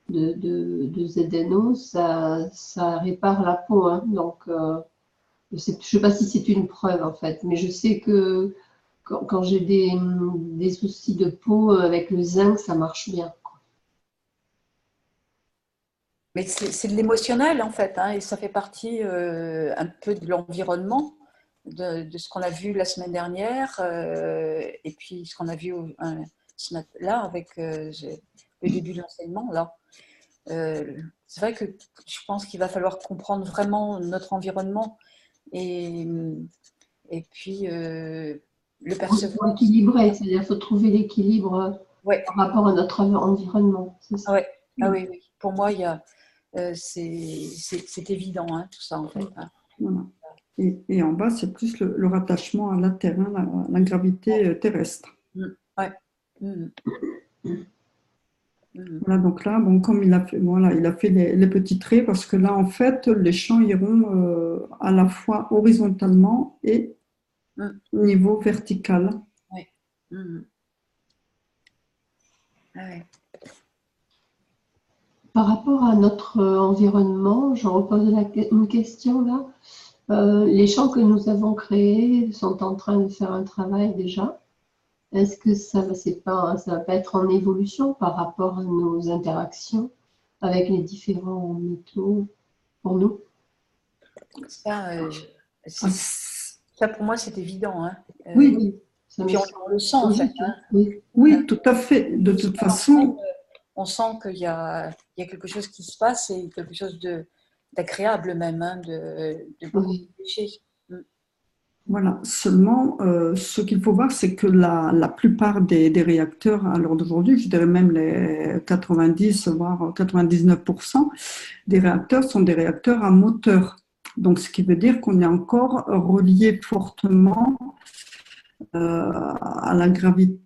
de ZNO, ça répare la peau. Hein, donc je ne sais pas si c'est une preuve en fait, mais je sais que quand j'ai des soucis de peau avec le zinc, ça marche bien. Mais c'est de l'émotionnel en fait, hein, et ça fait partie un peu de l'environnement, de ce qu'on a vu la semaine dernière, et puis ce qu'on a vu là avec le début de l'enseignement. Là, c'est vrai que je pense qu'il va falloir comprendre vraiment notre environnement et puis le percevoir. Équilibrer, c'est-à-dire qu'il faut trouver l'équilibre par rapport à notre environnement. C'est ça. Ouais. Ah oui. Pour moi, il y a c'est évident, hein, tout ça en fait. Hein. Voilà. Et en bas, c'est plus le rattachement à la Terre, hein, la gravité terrestre. Ouais. Voilà, donc là, bon, comme il a fait les petits traits, parce que là, en fait, les champs iront à la fois horizontalement et au niveau vertical. Oui. Ouais. Par rapport à notre environnement, je repose une question là. Les champs que nous avons créés sont en train de faire un travail déjà. Est-ce que ça va pas être en évolution par rapport à nos interactions avec les différents métaux pour nous? Ça pour moi, c'est évident. Hein. Oui. Puis on le sent en fait. Hein. Oui, tout à fait. De toute façon, on sent qu'il y a quelque chose qui se passe et quelque chose d'agréable même, hein, de péché. Voilà, seulement ce qu'il faut voir, c'est que la plupart des réacteurs à l'heure d'aujourd'hui, je dirais même les 90 voire 99% des réacteurs sont des réacteurs à moteur. Donc ce qui veut dire qu'on est encore relié fortement à la gravité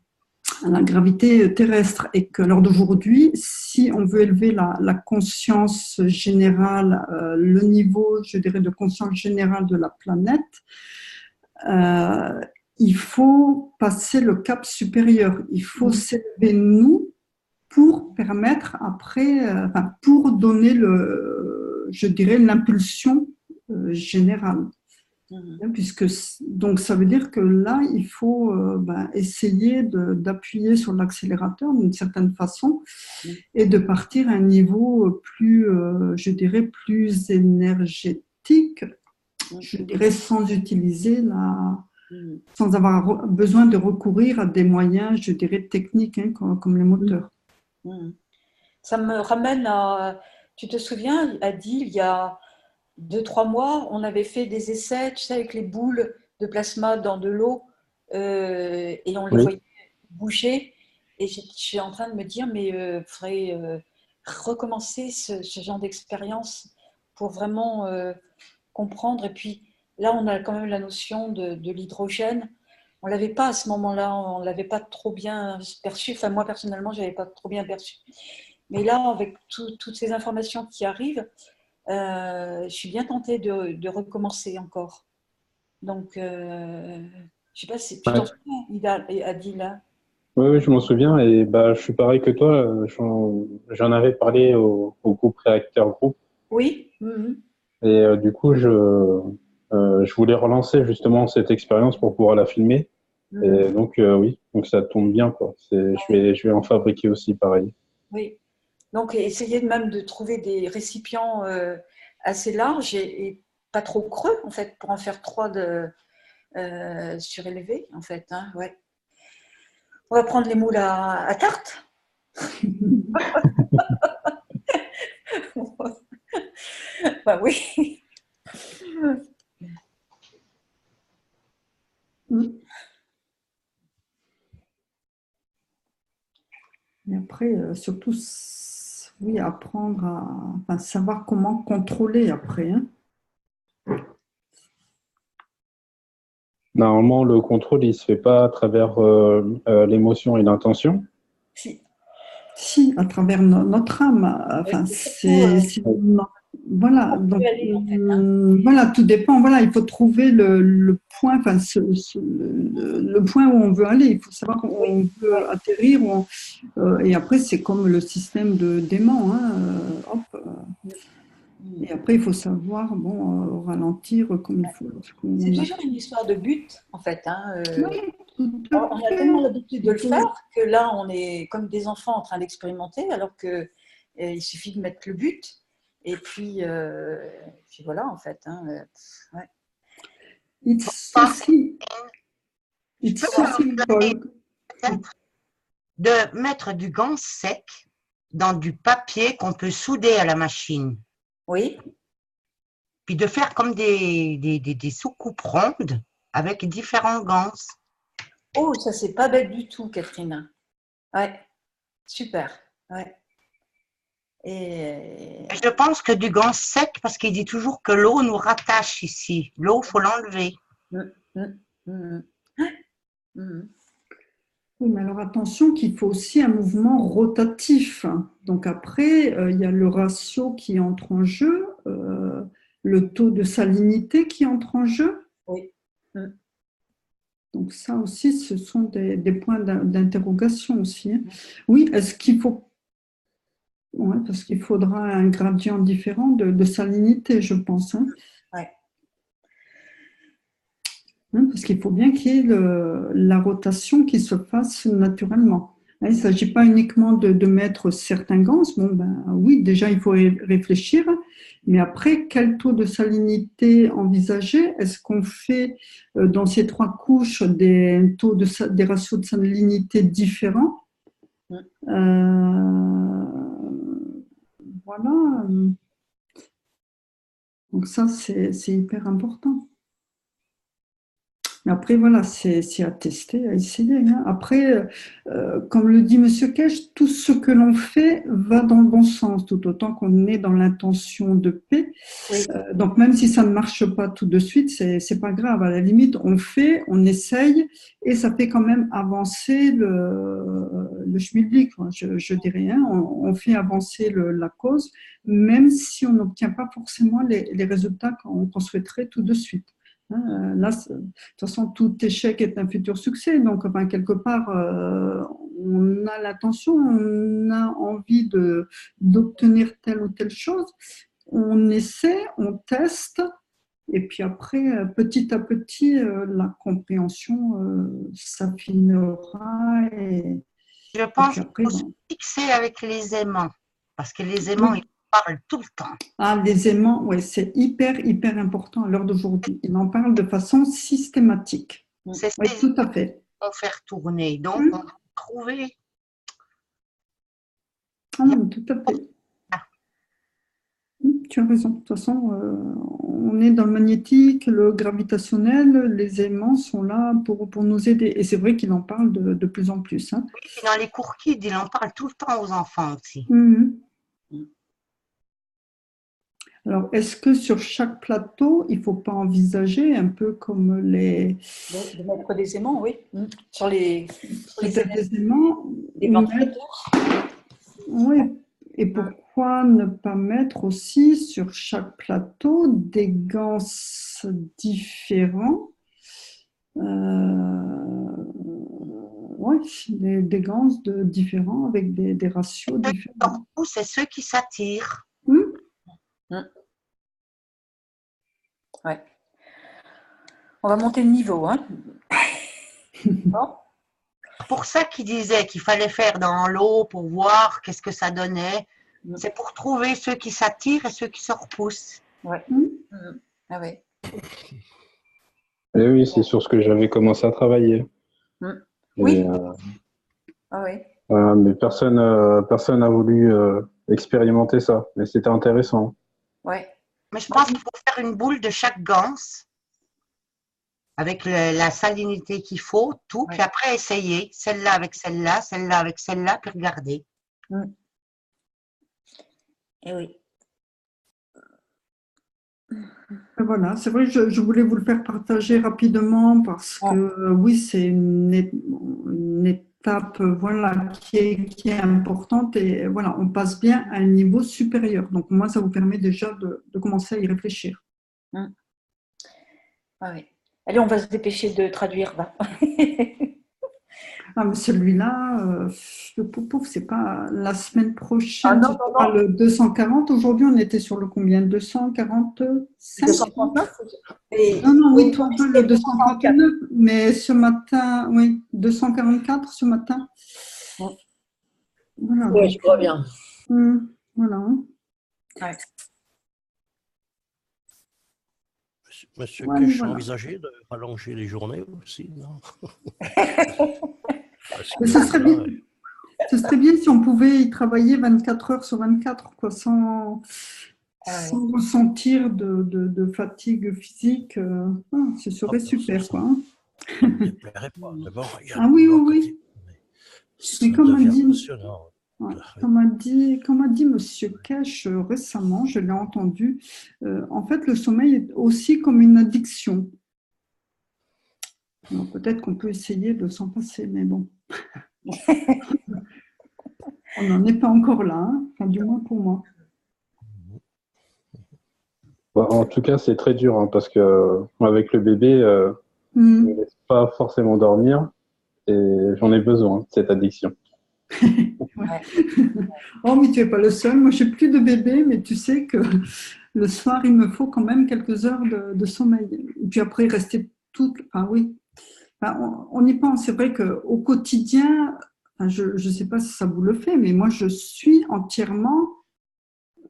terrestre et que lors d'aujourd'hui, si on veut élever la conscience générale, le niveau, je dirais, de conscience générale de la planète, il faut passer le cap supérieur. Il faut s'élever nous pour permettre après, pour donner je dirais, l'impulsion générale. Puisque, donc ça veut dire que là, il faut essayer d'appuyer sur l'accélérateur d'une certaine façon et de partir à un niveau plus, je dirais, plus énergétique, je dirais, sans utiliser sans avoir besoin de recourir à des moyens, je dirais, techniques, hein, comme les moteurs. Ça me ramène à, tu te souviens, Adi, il y a 2-3 mois, on avait fait des essais, tu sais, avec les boules de plasma dans de l'eau et on les voyait bouger. Et je suis en train de me dire, mais il faudrait recommencer ce genre d'expérience pour vraiment comprendre. Et puis là, on a quand même la notion de l'hydrogène. On ne l'avait pas à ce moment-là, on ne l'avait pas trop bien perçu. Enfin, moi, personnellement, je n'avais pas trop bien perçu. Mais là, avec toutes ces informations qui arrivent, je suis bien tentée de recommencer encore. Donc, je ne sais pas si tu t'en souviens, Adila. Oui, je m'en souviens et je suis pareil que toi. J'en avais parlé au groupe Réacteur Group. Oui. Et du coup, je voulais relancer justement cette expérience pour pouvoir la filmer. Et donc, oui, donc ça tombe bien, quoi. Je vais en fabriquer aussi pareil. Oui. Donc, essayer même de trouver des récipients assez larges et pas trop creux, en fait, pour en faire 3 surélevés, en fait. Hein, ouais. On va prendre les moules à tarte. Bah oui. Et après, surtout, oui, apprendre à savoir comment contrôler après. Hein. Normalement, le contrôle, il ne se fait pas à travers l'émotion et l'intention. Si, à travers notre âme. Enfin, voilà, donc, voilà, tout dépend. Voilà, il faut trouver le point, enfin, le point où on veut aller. Il faut savoir où on veut atterrir. Et après, c'est comme le système d'aimant. Hein, et après, il faut savoir ralentir comme il faut. C'est toujours une histoire de but, en fait. Hein, oui, on a tellement l'habitude de le faire que là, on est comme des enfants en train d'expérimenter, alors qu'il suffit de mettre le but. Et puis voilà, en fait. Hein, ouais. De mettre du gant sec dans du papier qu'on peut souder à la machine. Oui. Puis de faire comme des soucoupes rondes avec différents gants. Oh, ça, c'est pas bête du tout, Catherine. Ouais, super. Ouais. Et je pense que du gant sec, parce qu'il dit toujours que l'eau nous rattache ici. L'eau, il faut l'enlever. Oui, mais alors attention qu'il faut aussi un mouvement rotatif. Donc après, il y a le ratio qui entre en jeu, le taux de salinité qui entre en jeu. Oui. Donc ça aussi, ce sont des points d'interrogation aussi. Hein. Oui, est-ce qu'il faut... Ouais, parce qu'il faudra un gradient différent de salinité, je pense. Hein. Ouais. Parce qu'il faut bien qu'il y ait la rotation qui se fasse naturellement. Il ne s'agit pas uniquement de mettre certains gants. Oui, déjà, il faut réfléchir. Mais après, quel taux de salinité envisager? Est-ce qu'on fait dans ces 3 couches des ratios de salinité différents? Voilà. Donc ça, c'est hyper important. Mais après, voilà, c'est à tester, à essayer. Hein. Après, comme le dit M. Kech, tout ce que l'on fait va dans le bon sens, tout autant qu'on est dans l'intention de paix. Oui. Donc, même si ça ne marche pas tout de suite, c'est pas grave. À la limite, on fait, on essaye, et ça fait quand même avancer le schmilblick, je dirais. Hein. On fait avancer la cause, même si on n'obtient pas forcément les résultats qu'on souhaiterait tout de suite. Là, de toute façon, tout échec est un futur succès. Donc, quelque part, on a l'intention, on a envie d'obtenir telle ou telle chose. On essaie, on teste, Et puis après, petit à petit, la compréhension s'affinera. Je Et pense puis qu'il après, faut se bon. fixer avec les aimants, parce que les aimants, Oui. ils parlent tout le temps. Ah, les aimants, ouais, c'est hyper important à l'heure d'aujourd'hui. Il en parle de façon systématique. C'est Oui, ces tout à fait. qu'on faire tourner. Donc, on Hum. va trouver. Ah non, tout à fait. Tu as raison. De toute façon, on est dans le magnétique, le gravitationnel, les aimants sont là pour nous aider. Et c'est vrai qu'il en parle de plus en plus. Hein. Oui, dans les cours kids, il en parle tout le temps aux enfants aussi. Mhm. Alors, est-ce que sur chaque plateau, il ne faut pas envisager un peu comme les... De mettre des aimants, oui. Sur les Peut-être des aimants, des ou mettre... ventilateurs. Oui. Et pourquoi ne pas mettre aussi sur chaque plateau des gants différents ouais, des gants différents avec des ratios Ceux qui différents. repoussent, c'est ceux qui s'attirent. Ouais. On va monter de niveau. Hein. Bon. C'est pour ça qu'il disait qu'il fallait faire dans l'eau pour voir qu'est-ce que ça donnait. C'est pour trouver ceux qui s'attirent et ceux qui se repoussent. Ouais. Ah ouais. Et oui, c'est sur ce que j'avais commencé à travailler. Oui. Et, Ah ouais. voilà, mais personne n'a voulu expérimenter ça. Mais c'était intéressant. Ouais. Mais je pense qu'il faut faire une boule de chaque ganse avec la salinité qu'il faut, tout, puis après essayer celle-là avec celle-là, celle-là avec celle-là, puis regarder. Et oui. Voilà, c'est vrai, je voulais vous le faire partager rapidement parce que oui, c'est une étape voilà, qui est importante et voilà, on passe bien à un niveau supérieur. Donc moi, ça vous permet déjà de commencer à y réfléchir. Ah oui. Allez, on va se dépêcher de traduire. Va. Ah, mais celui-là, le pouf, c'est pas la semaine prochaine, Ah, ce sera le 240. Aujourd'hui, on était sur le combien? 245? 239. Non, oui, toi, le 239, mais ce matin, oui, 244 ce matin. Voilà, oui, je crois bien. Voilà. Ouais. Monsieur Ouais, Kesh, voilà. envisagé de rallonger les journées aussi, non? Mais ce serait bien si on pouvait y travailler 24 heures sur 24, quoi, sans ressentir de fatigue physique. Ce serait super, quoi. Ça ne me déplairait pas. D'abord, il y a Ah oui, oui. Ça devient passionnant. Ouais. Comme a dit Monsieur Kesh récemment, je l'ai entendu, en fait, le sommeil est aussi comme une addiction. Alors peut-être qu'on peut essayer de s'en passer, mais bon. On n'en est pas encore là, hein, enfin, du moins pour moi. Bon, en tout cas, c'est très dur hein, parce que avec le bébé, je ne me laisse pas forcément dormir et j'en ai besoin de cette addiction. Oh, mais tu n'es pas le seul. Moi, je n'ai plus de bébé, mais tu sais que le soir, il me faut quand même quelques heures de sommeil. Et puis après, rester toute. Enfin, oui. Enfin, on y pense. C'est vrai qu'au quotidien, enfin, je ne sais pas si ça vous le fait, mais moi, je suis entièrement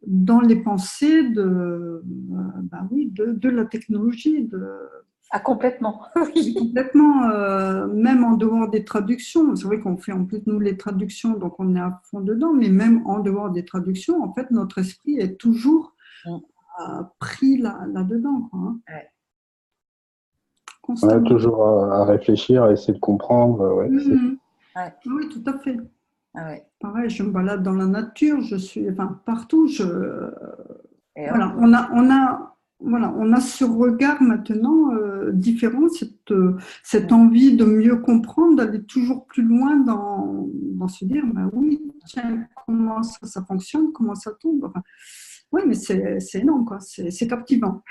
dans les pensées de la technologie. Ah, complètement. Oui, complètement, même en dehors des traductions. C'est vrai qu'on fait en plus, nous, les traductions, donc on est à fond dedans, mais même en dehors des traductions, en fait, notre esprit est toujours pris là-dedans. Quoi, hein. Constamment. Toujours à réfléchir, à essayer de comprendre. Oui, tout à fait. Ah ouais. Pareil, je me balade dans la nature, je suis, enfin, partout. Voilà, on a ce regard maintenant différent, cette envie de mieux comprendre, d'aller toujours plus loin dans se dire, bah oui, tiens, comment ça fonctionne, comment ça tombe. Enfin, oui, mais c'est énorme, quoi. C'est captivant,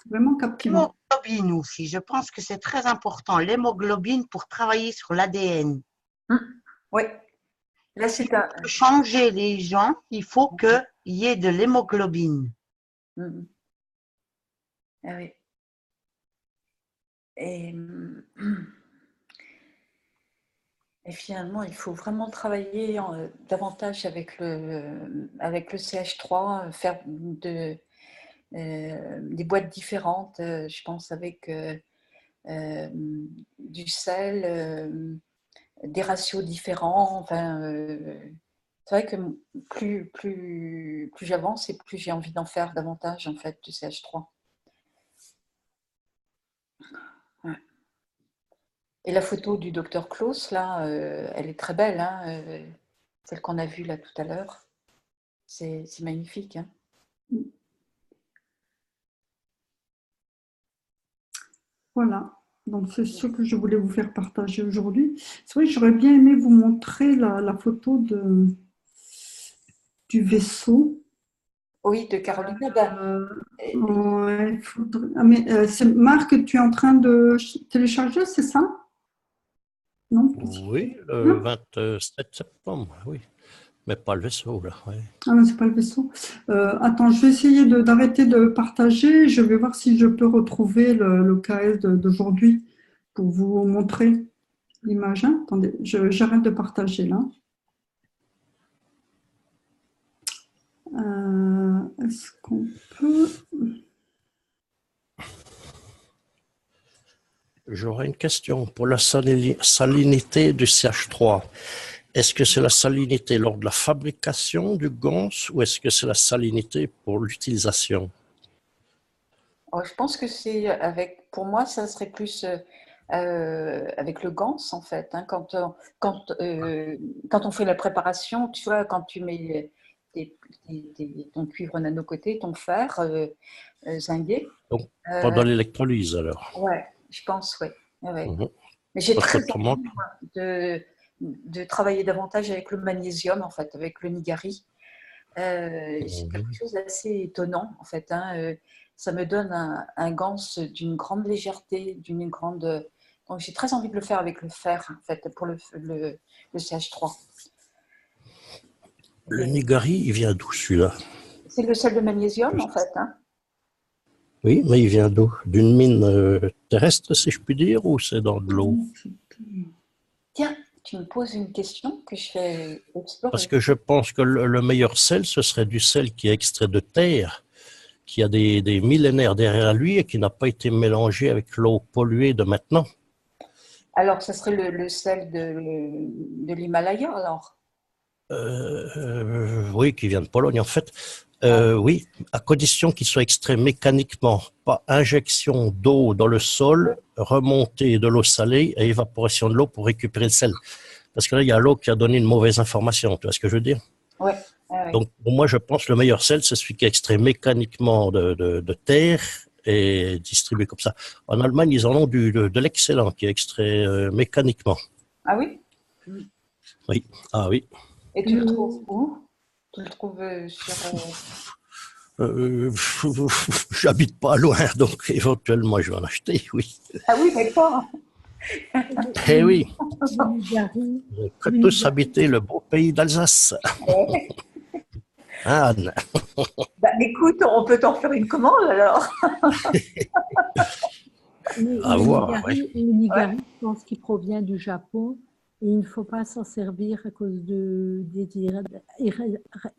c'est vraiment captivant. L'hémoglobine aussi, je pense que c'est très important, l'hémoglobine pour travailler sur l'ADN. Oui. Là, c'est pour changer les gens, il faut qu'il y ait de l'hémoglobine. Ah oui. et, et finalement, il faut vraiment travailler davantage avec le CH3, faire des boîtes différentes, je pense, avec du sel, des ratios différents. Enfin, c'est vrai que plus j'avance et plus j'ai envie d'en faire davantage, en fait, du CH3. Ouais. Et la photo du docteur Claus, là, elle est très belle, hein, celle qu'on a vue là tout à l'heure. C'est magnifique. Hein. Voilà. Donc, c'est ce que je voulais vous faire partager aujourd'hui. C'est vrai que j'aurais bien aimé vous montrer la photo du vaisseau. Oui, de Caroline Adam. Ouais, mais c'est Marc, tu es en train de télécharger, c'est ça? Non? Oui, le 27 septembre, oui. Mais pas le vaisseau, là. Ouais. Ah non, c'est pas le vaisseau. Attends, je vais essayer d'arrêter de partager. Je vais voir si je peux retrouver le KS d'aujourd'hui pour vous montrer l'image. Hein. Attendez, j'arrête de partager là. Est-ce qu'on peut... J'aurais une question pour la salinité du CH3. Est-ce que c'est la salinité lors de la fabrication du GONS ou est-ce que c'est la salinité pour l'utilisation? Je pense que pour moi, ça serait plus avec le GANS, en fait. Hein, quand on fait la préparation, tu vois, quand tu mets ton cuivre nanocoté, ton fer zingué. Donc, pendant l'électrolyse, alors? Ouais, je pense, ouais. Ouais. Mhm. Mais j'ai Parce très qu'autrement, envie de travailler davantage avec le magnésium, en fait, avec le Nigari. C'est quelque chose d'assez étonnant, en fait. Hein. Ça me donne un gans d'une grande légèreté, d'une grande... Donc, j'ai très envie de le faire avec le fer, en fait, pour le CH3. le Nigari, il vient d'où, celui-là? C'est le sel de magnésium, en fait. Hein. Oui, mais il vient d'où? D'une mine terrestre, si je puis dire, ou c'est dans de l'eau? Tiens, tu me poses une question que je fais explorer. Parce que je pense que le meilleur sel, ce serait du sel qui est extrait de terre, qui a des millénaires derrière lui et qui n'a pas été mélangé avec l'eau polluée de maintenant. Alors, ça serait le sel de l'Himalaya, alors? Oui, qui vient de Pologne, en fait. Oui, à condition qu'il soit extrait mécaniquement, pas injection d'eau dans le sol, remontée de l'eau salée et évaporation de l'eau pour récupérer le sel. Parce que là, il y a l'eau qui a donné une mauvaise information, tu vois ce que je veux dire? Oui. Donc, pour moi, je pense que le meilleur sel, c'est celui qui est extrait mécaniquement de terre et distribué comme ça. En Allemagne, ils en ont de l'excellent qui est extrait mécaniquement. Ah oui? Oui, ah oui. Et tu le trouves où? Tu le trouves sur... J'habite pas loin, donc éventuellement je vais en acheter, oui. Ah oui, d'accord. Eh oui, Nigari. que tous habiter le beau pays d'Alsace. Anne. Bah, écoute, on peut t'en faire une commande alors. À voir, oui. Le Nigari, je pense qu'il provient du Japon et il ne faut pas s'en servir à cause des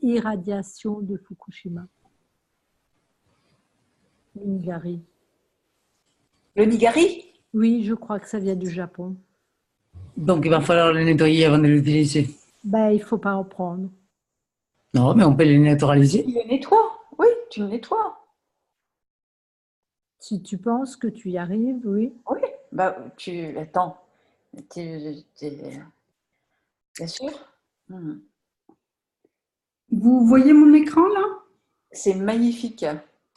irradiations de Fukushima. Le Nigari. Le Nigari? Oui, je crois que ça vient du Japon. Donc, il va falloir le nettoyer avant de l'utiliser. Ben, il ne faut pas en prendre. Non, mais on peut le neutraliser. Tu le nettoies? Oui, tu le nettoies. Si tu penses que tu y arrives, oui. Oui, bah, attends. Bien sûr. Vous voyez mon écran là? C'est magnifique.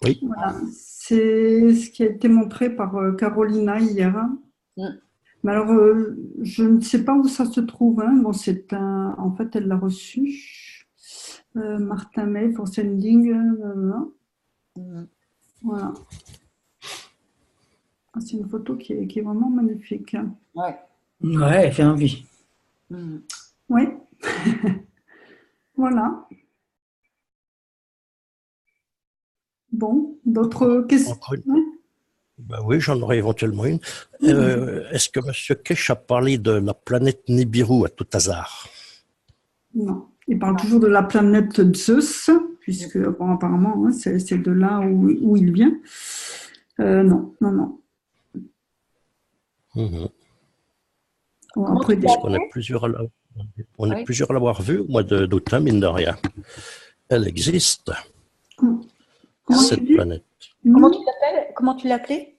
Oui. Voilà. C'est ce qui a été montré par Carolina hier. Mais alors, je ne sais pas où ça se trouve. Hein. Bon, en fait, elle l'a reçu. Martin May pour sending. Voilà. Ah, c'est une photo qui est vraiment magnifique. Ouais. Ouais, elle fait envie. Oui. Voilà. Bon, d'autres questions? Ben oui, j'en aurais éventuellement une. Est-ce que M. Kesh a parlé de la planète Nibiru à tout hasard? Non. Il parle toujours de la planète Zeus, puisque bon, apparemment, hein, c'est de là où il vient. Non, non, non. Après, Parce qu'on est plusieurs à l'avoir vue au mois d'août, hein, mine de rien. Elle existe, cette planète. Comment tu l'appelais?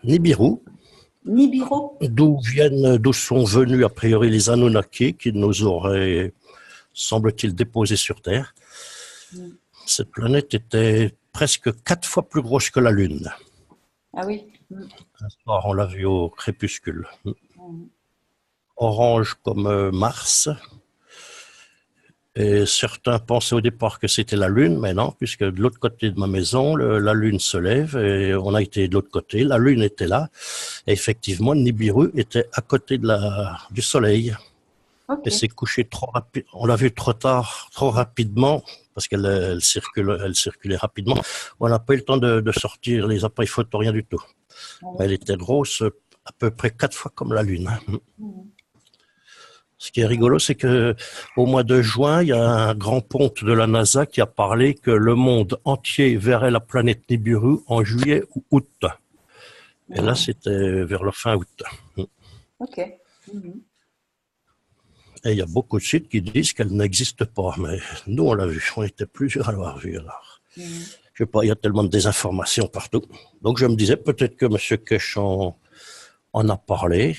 Nibiru. Nibiru. D'où sont venus a priori les Anunnaki qui nous auraient, semble-t-il, déposés sur Terre. Cette planète était presque 4 fois plus grosse que la Lune. Ah oui. Un soir, on l'a vu au crépuscule. Orange comme Mars. Et certains pensaient au départ que c'était la Lune, mais non, puisque de l'autre côté de ma maison, la Lune se lève et on a été de l'autre côté. La Lune était là. Et effectivement, Nibiru était à côté du Soleil. Okay. Et s'est couché trop rapide. On l'a vu trop tard, trop rapidement, parce qu'elle circulait rapidement. On n'a pas eu le temps de sortir les appareils photo, rien du tout. Mais elle était grosse, à peu près 4 fois comme la Lune. Ce qui est rigolo, c'est que au mois de juin, il y a un grand ponte de la NASA qui a parlé que le monde entier verrait la planète Nibiru en juillet ou août. Et là, c'était vers la fin août. Ok. Et il y a beaucoup de sites qui disent qu'elle n'existe pas, mais nous, on l'a vu. On était plusieurs à l'avoir vu, alors. Je sais pas, il y a tellement de désinformation partout. Donc, je me disais peut-être que M. Kesh en a parlé.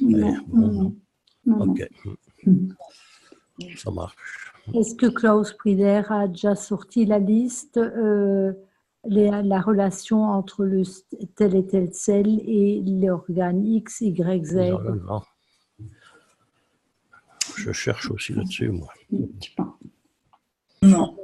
Mais bon, ok. Ça marche. Est-ce que Klaus Prider a déjà sorti la liste, la relation entre tel et tel cell et l'organe X, Y, Z? Non. Je cherche aussi là-dessus, moi. Non.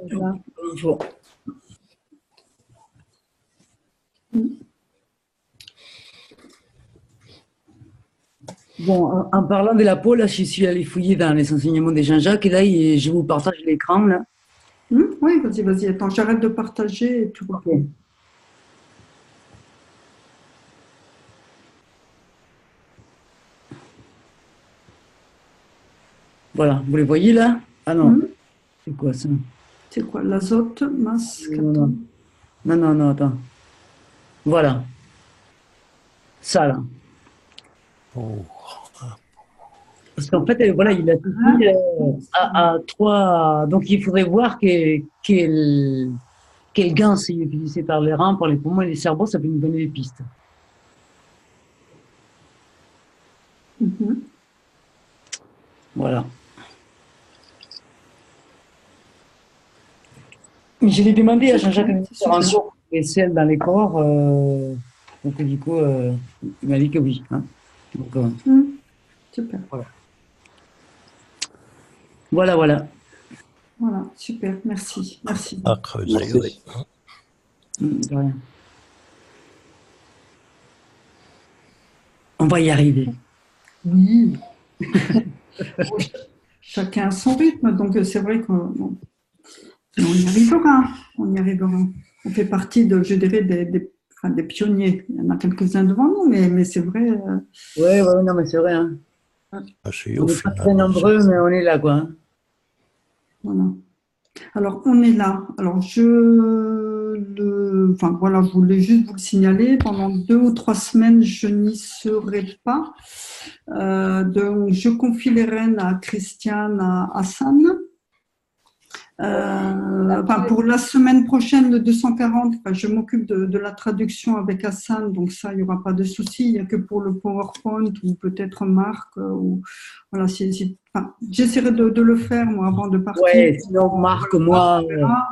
Bon, en parlant de la peau, là, je suis allée fouiller dans les enseignements de Jean-Jacques et là, je vous partage l'écran, là. Oui, vas-y. Attends, j'arrête de partager et tu vois. Okay. Voilà, vous les voyez là? Ah non, c'est quoi ça? C'est quoi, l'azote, masque? Non, attends. Voilà. Ça là. Parce qu'en fait, voilà, il a tout mis à 3. Donc il faudrait voir quel gants est utilisé par les reins, par les poumons et les cerveaux, ça peut nous donner des pistes. Voilà. Je l'ai demandé à Jean-Jacques d'intervention pour les selles dans les corps. Donc, du coup, il m'a dit que oui. Hein. Donc, super. Voilà. Voilà, super. Merci. À creuser, oui. De rien. On va y arriver. Oui. Chacun a son rythme, donc c'est vrai qu'on y arrivera. On fait partie de, je dirais, des pionniers. Il y en a quelques-uns devant nous, mais c'est vrai. Oui, non, mais c'est vrai. Hein. On n'est pas très nombreux, mais on est là, quoi. Voilà. Alors, on est là. Alors, je voulais juste vous le signaler. Pendant 2 ou 3 semaines, je n'y serai pas. Donc, je confie les rênes à Christiane, à Hassan. Pour la semaine prochaine, le 240, je m'occupe de la traduction avec Hassan, donc ça, il n'y aura pas de souci. Il n'y a que pour le PowerPoint ou peut-être Marc. Voilà, j'essaierai de le faire, moi, avant de partir. Oui, sinon Marc, moi...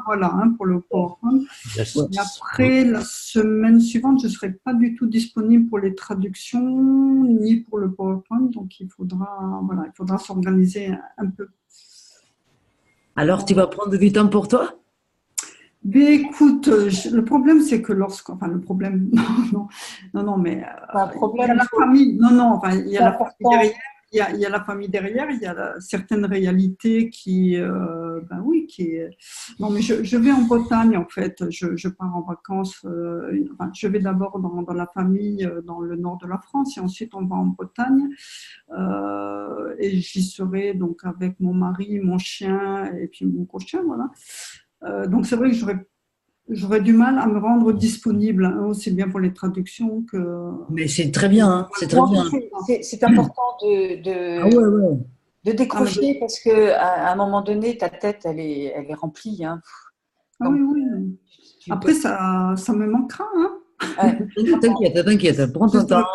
Voilà, pour le PowerPoint. Yes. Et après, la semaine suivante, je ne serai pas du tout disponible pour les traductions, ni pour le PowerPoint, donc il faudra s'organiser un peu. Alors, tu vas prendre du temps pour toi? Mais écoute, le problème, c'est que le problème, non, mais il y a la famille, il y a la famille derrière il y a la famille derrière, il y a certaines réalités qui, ben oui, Non, mais je vais en Bretagne en fait. Je pars en vacances. Enfin, je vais d'abord dans la famille dans le nord de la France et ensuite on va en Bretagne. Et j'y serai donc avec mon mari, mon chien et puis mon cochon, voilà. Donc c'est vrai que j'aurais du mal à me rendre disponible, hein, aussi bien pour les traductions que. Mais c'est très bien, hein, c'est très bien. C'est important Ah ouais. de décrocher parce qu'à un moment donné, ta tête, elle est remplie. Hein. Ah oui, oui. Après, ça me manquera. Hein. Ouais. T'inquiète, prends ton temps,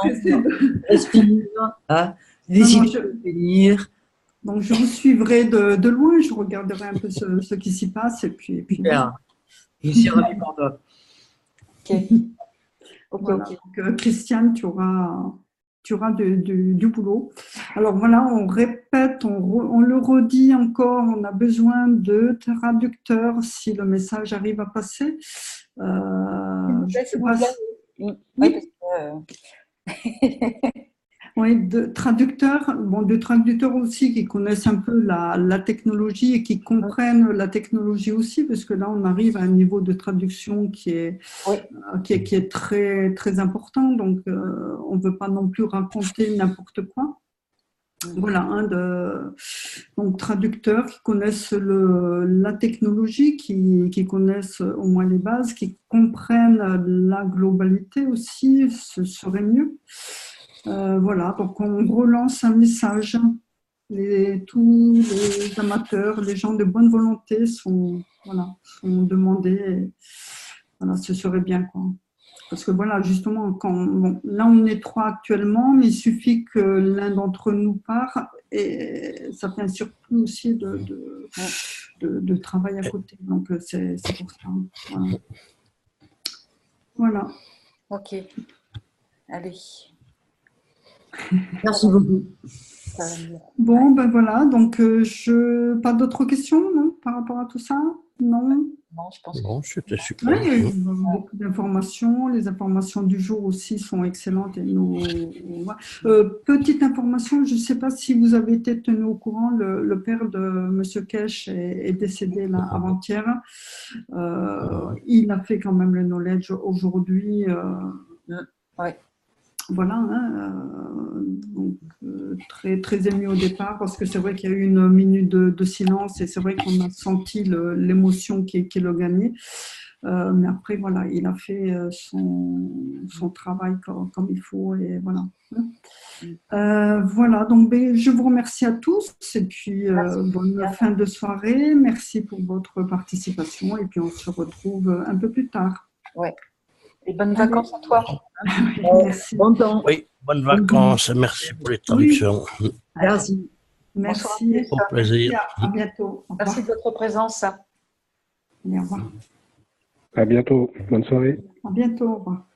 respire, hein, décide de venir. Donc, je vous suivrai de loin, je regarderai un peu ce qui s'y passe et puis Super. Je suis ravie pour toi. Ok. Voilà. Donc, Christiane, tu auras du boulot. Alors voilà, on répète, on le redit encore, on a besoin de traducteurs si le message arrive à passer. Oui, de traducteurs aussi qui connaissent un peu la technologie et qui comprennent la technologie aussi, parce que là, on arrive à un niveau de traduction qui est très, très important. Donc, on ne veut pas non plus raconter n'importe quoi. Voilà, donc traducteurs qui connaissent la technologie, qui connaissent au moins les bases, qui comprennent la globalité aussi, ce serait mieux. Voilà, donc on relance un message. Tous les amateurs, les gens de bonne volonté sont demandés. Et, voilà, ce serait bien, quoi. Parce que voilà, justement, là on est 3 actuellement, mais il suffit que l'un d'entre nous part et ça fait un surplus aussi de travail à côté. Donc c'est pour ça. Voilà. Ok. Allez. Merci beaucoup. Bon, ben voilà, donc pas d'autres questions, non, par rapport à tout ça? Non? Non, je pense Non, c'était super. Oui, il y a eu beaucoup d'informations. Les informations du jour aussi sont excellentes. Et petite information, je ne sais pas si vous avez été tenu au courant, le père de M. Kesh est décédé là avant-hier. Il a fait quand même le knowledge aujourd'hui. Oui. Voilà, donc, très, très ému au départ parce que c'est vrai qu'il y a eu une minute de silence et c'est vrai qu'on a senti l'émotion qui le gagnait. Mais après, voilà, il a fait son travail comme il faut et voilà. Voilà, donc je vous remercie à tous et puis bonne fin de soirée. Merci pour votre participation et puis on se retrouve un peu plus tard. Ouais. Et bonnes vacances à toi. Merci. Bon temps. Oui, bonnes vacances. Merci pour les traductions. Oui. Merci. Merci. Au plaisir. À bientôt. Merci de votre présence. Au revoir. À bientôt. Bonne soirée. À bientôt. Au revoir.